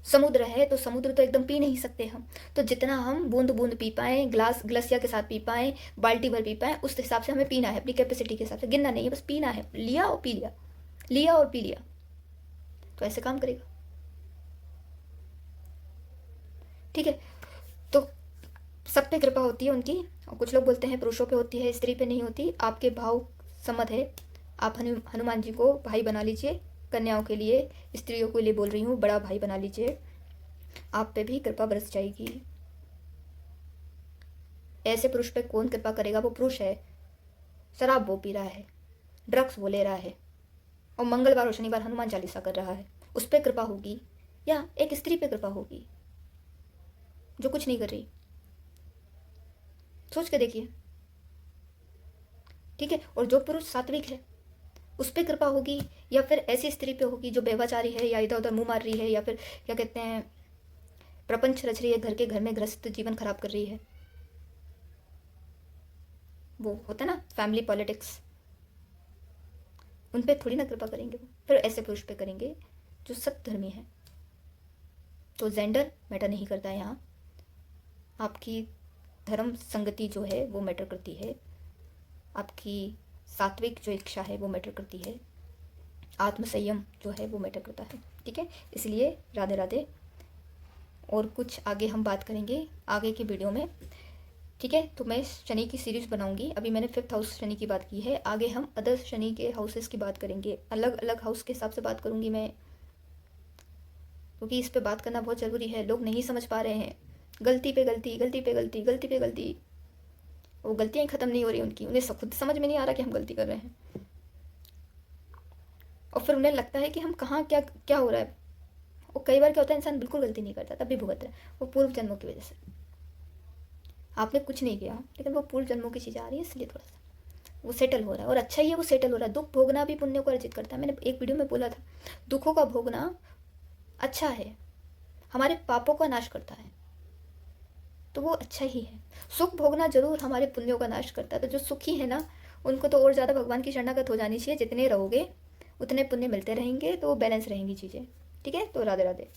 समुद्र है तो समुद्र तो एकदम पी नहीं सकते हम, तो जितना हम बूंद बूंद पी पाएँ, ग्लासिया के साथ पी पाएँ, बाल्टी भर पी पाएँ, उस हिसाब से हमें पीना है, अपनी कैपेसिटी के हिसाब से, गिनना नहीं है, बस पीना है, लिया और पी लिया, लिया और पी लिया, तो ऐसे काम करेगा। ठीक है, तो सब पे कृपा होती है उनकी, और कुछ लोग बोलते हैं पुरुषों पे होती है, स्त्री पे नहीं होती। आपके भाव सम्मत है, आप हनुमान जी को भाई बना लीजिए, कन्याओं के लिए, स्त्रियों के लिए बोल रही हूँ, बड़ा भाई बना लीजिए, आप पे भी कृपा बरस जाएगी। ऐसे पुरुष पे कौन कृपा करेगा? वो पुरुष है, शराब वो पी रहा है, ड्रग्स वो ले रहा है, और मंगलवार और शनिवार हनुमान चालीसा कर रहा है, उस पर कृपा होगी? या एक स्त्री पे कृपा होगी जो कुछ नहीं कर रही? सोच के देखिए। ठीक है, और जो पुरुष सात्विक है उस पर कृपा होगी, या फिर ऐसी स्त्री पे होगी जो बेवाचारी है, या इधर उधर मुंह मार रही है, या फिर क्या कहते हैं प्रपंच रच रही है, घर में गृहस्थ जीवन खराब कर रही है। वो होता है ना फैमिली पॉलिटिक्स, उन पे थोड़ी ना कृपा करेंगे वो, फिर ऐसे पुरुष पे करेंगे जो सत्धर्मी है। तो जेंडर मैटर नहीं करता है यहाँ, आपकी धर्म संगति जो है वो मैटर करती है, आपकी सात्विक जो इच्छा है वो मैटर करती है, आत्मसंयम जो है वो मैटर करता है। ठीक है, इसलिए राधे राधे। और कुछ आगे हम बात करेंगे आगे की वीडियो में। ठीक है, तो मैं शनि की सीरीज़ बनाऊंगी, अभी मैंने 5th हाउस शनि की बात की है, आगे हम अदर शनि के हाउसेस की बात करेंगे, अलग अलग हाउस के हिसाब से बात करूंगी मैं, क्योंकि इस पे बात करना बहुत ज़रूरी है। लोग नहीं समझ पा रहे हैं, गलती पे गलती, गलती पे गलती, गलती पे गलती, वो गलतियाँ ही ख़त्म नहीं हो रही उनकी, उन्हें खुद समझ में नहीं आ रहा कि हम गलती कर रहे हैं, और फिर उन्हें लगता है कि हम कहाँ क्या क्या हो रहा है। और कई बार क्या होता है, इंसान बिल्कुल गलती नहीं करता तब भी भुगत रहा है, वो पूर्व जन्मों की वजह से। आपने कुछ नहीं किया, लेकिन वो पूर्व जन्मों की चीज़ें आ रही है, इसलिए थोड़ा सा वो सेटल हो रहा है, और अच्छा ही है वो सेटल हो रहा है। दुख भोगना भी पुण्य को अर्जित करता है, मैंने एक वीडियो में बोला था, दुखों का भोगना अच्छा है, हमारे पापों का नाश करता है, तो वो अच्छा ही है। सुख भोगना जरूर हमारे पुण्यों का नाश करता है, तो जो सुखी है ना उनको तो और ज़्यादा भगवान की शरणागत हो जानी चाहिए, जितने रहोगे उतने पुण्य मिलते रहेंगे, तो वो बैलेंस रहेंगी चीज़ें। ठीक है, तो राधे राधे।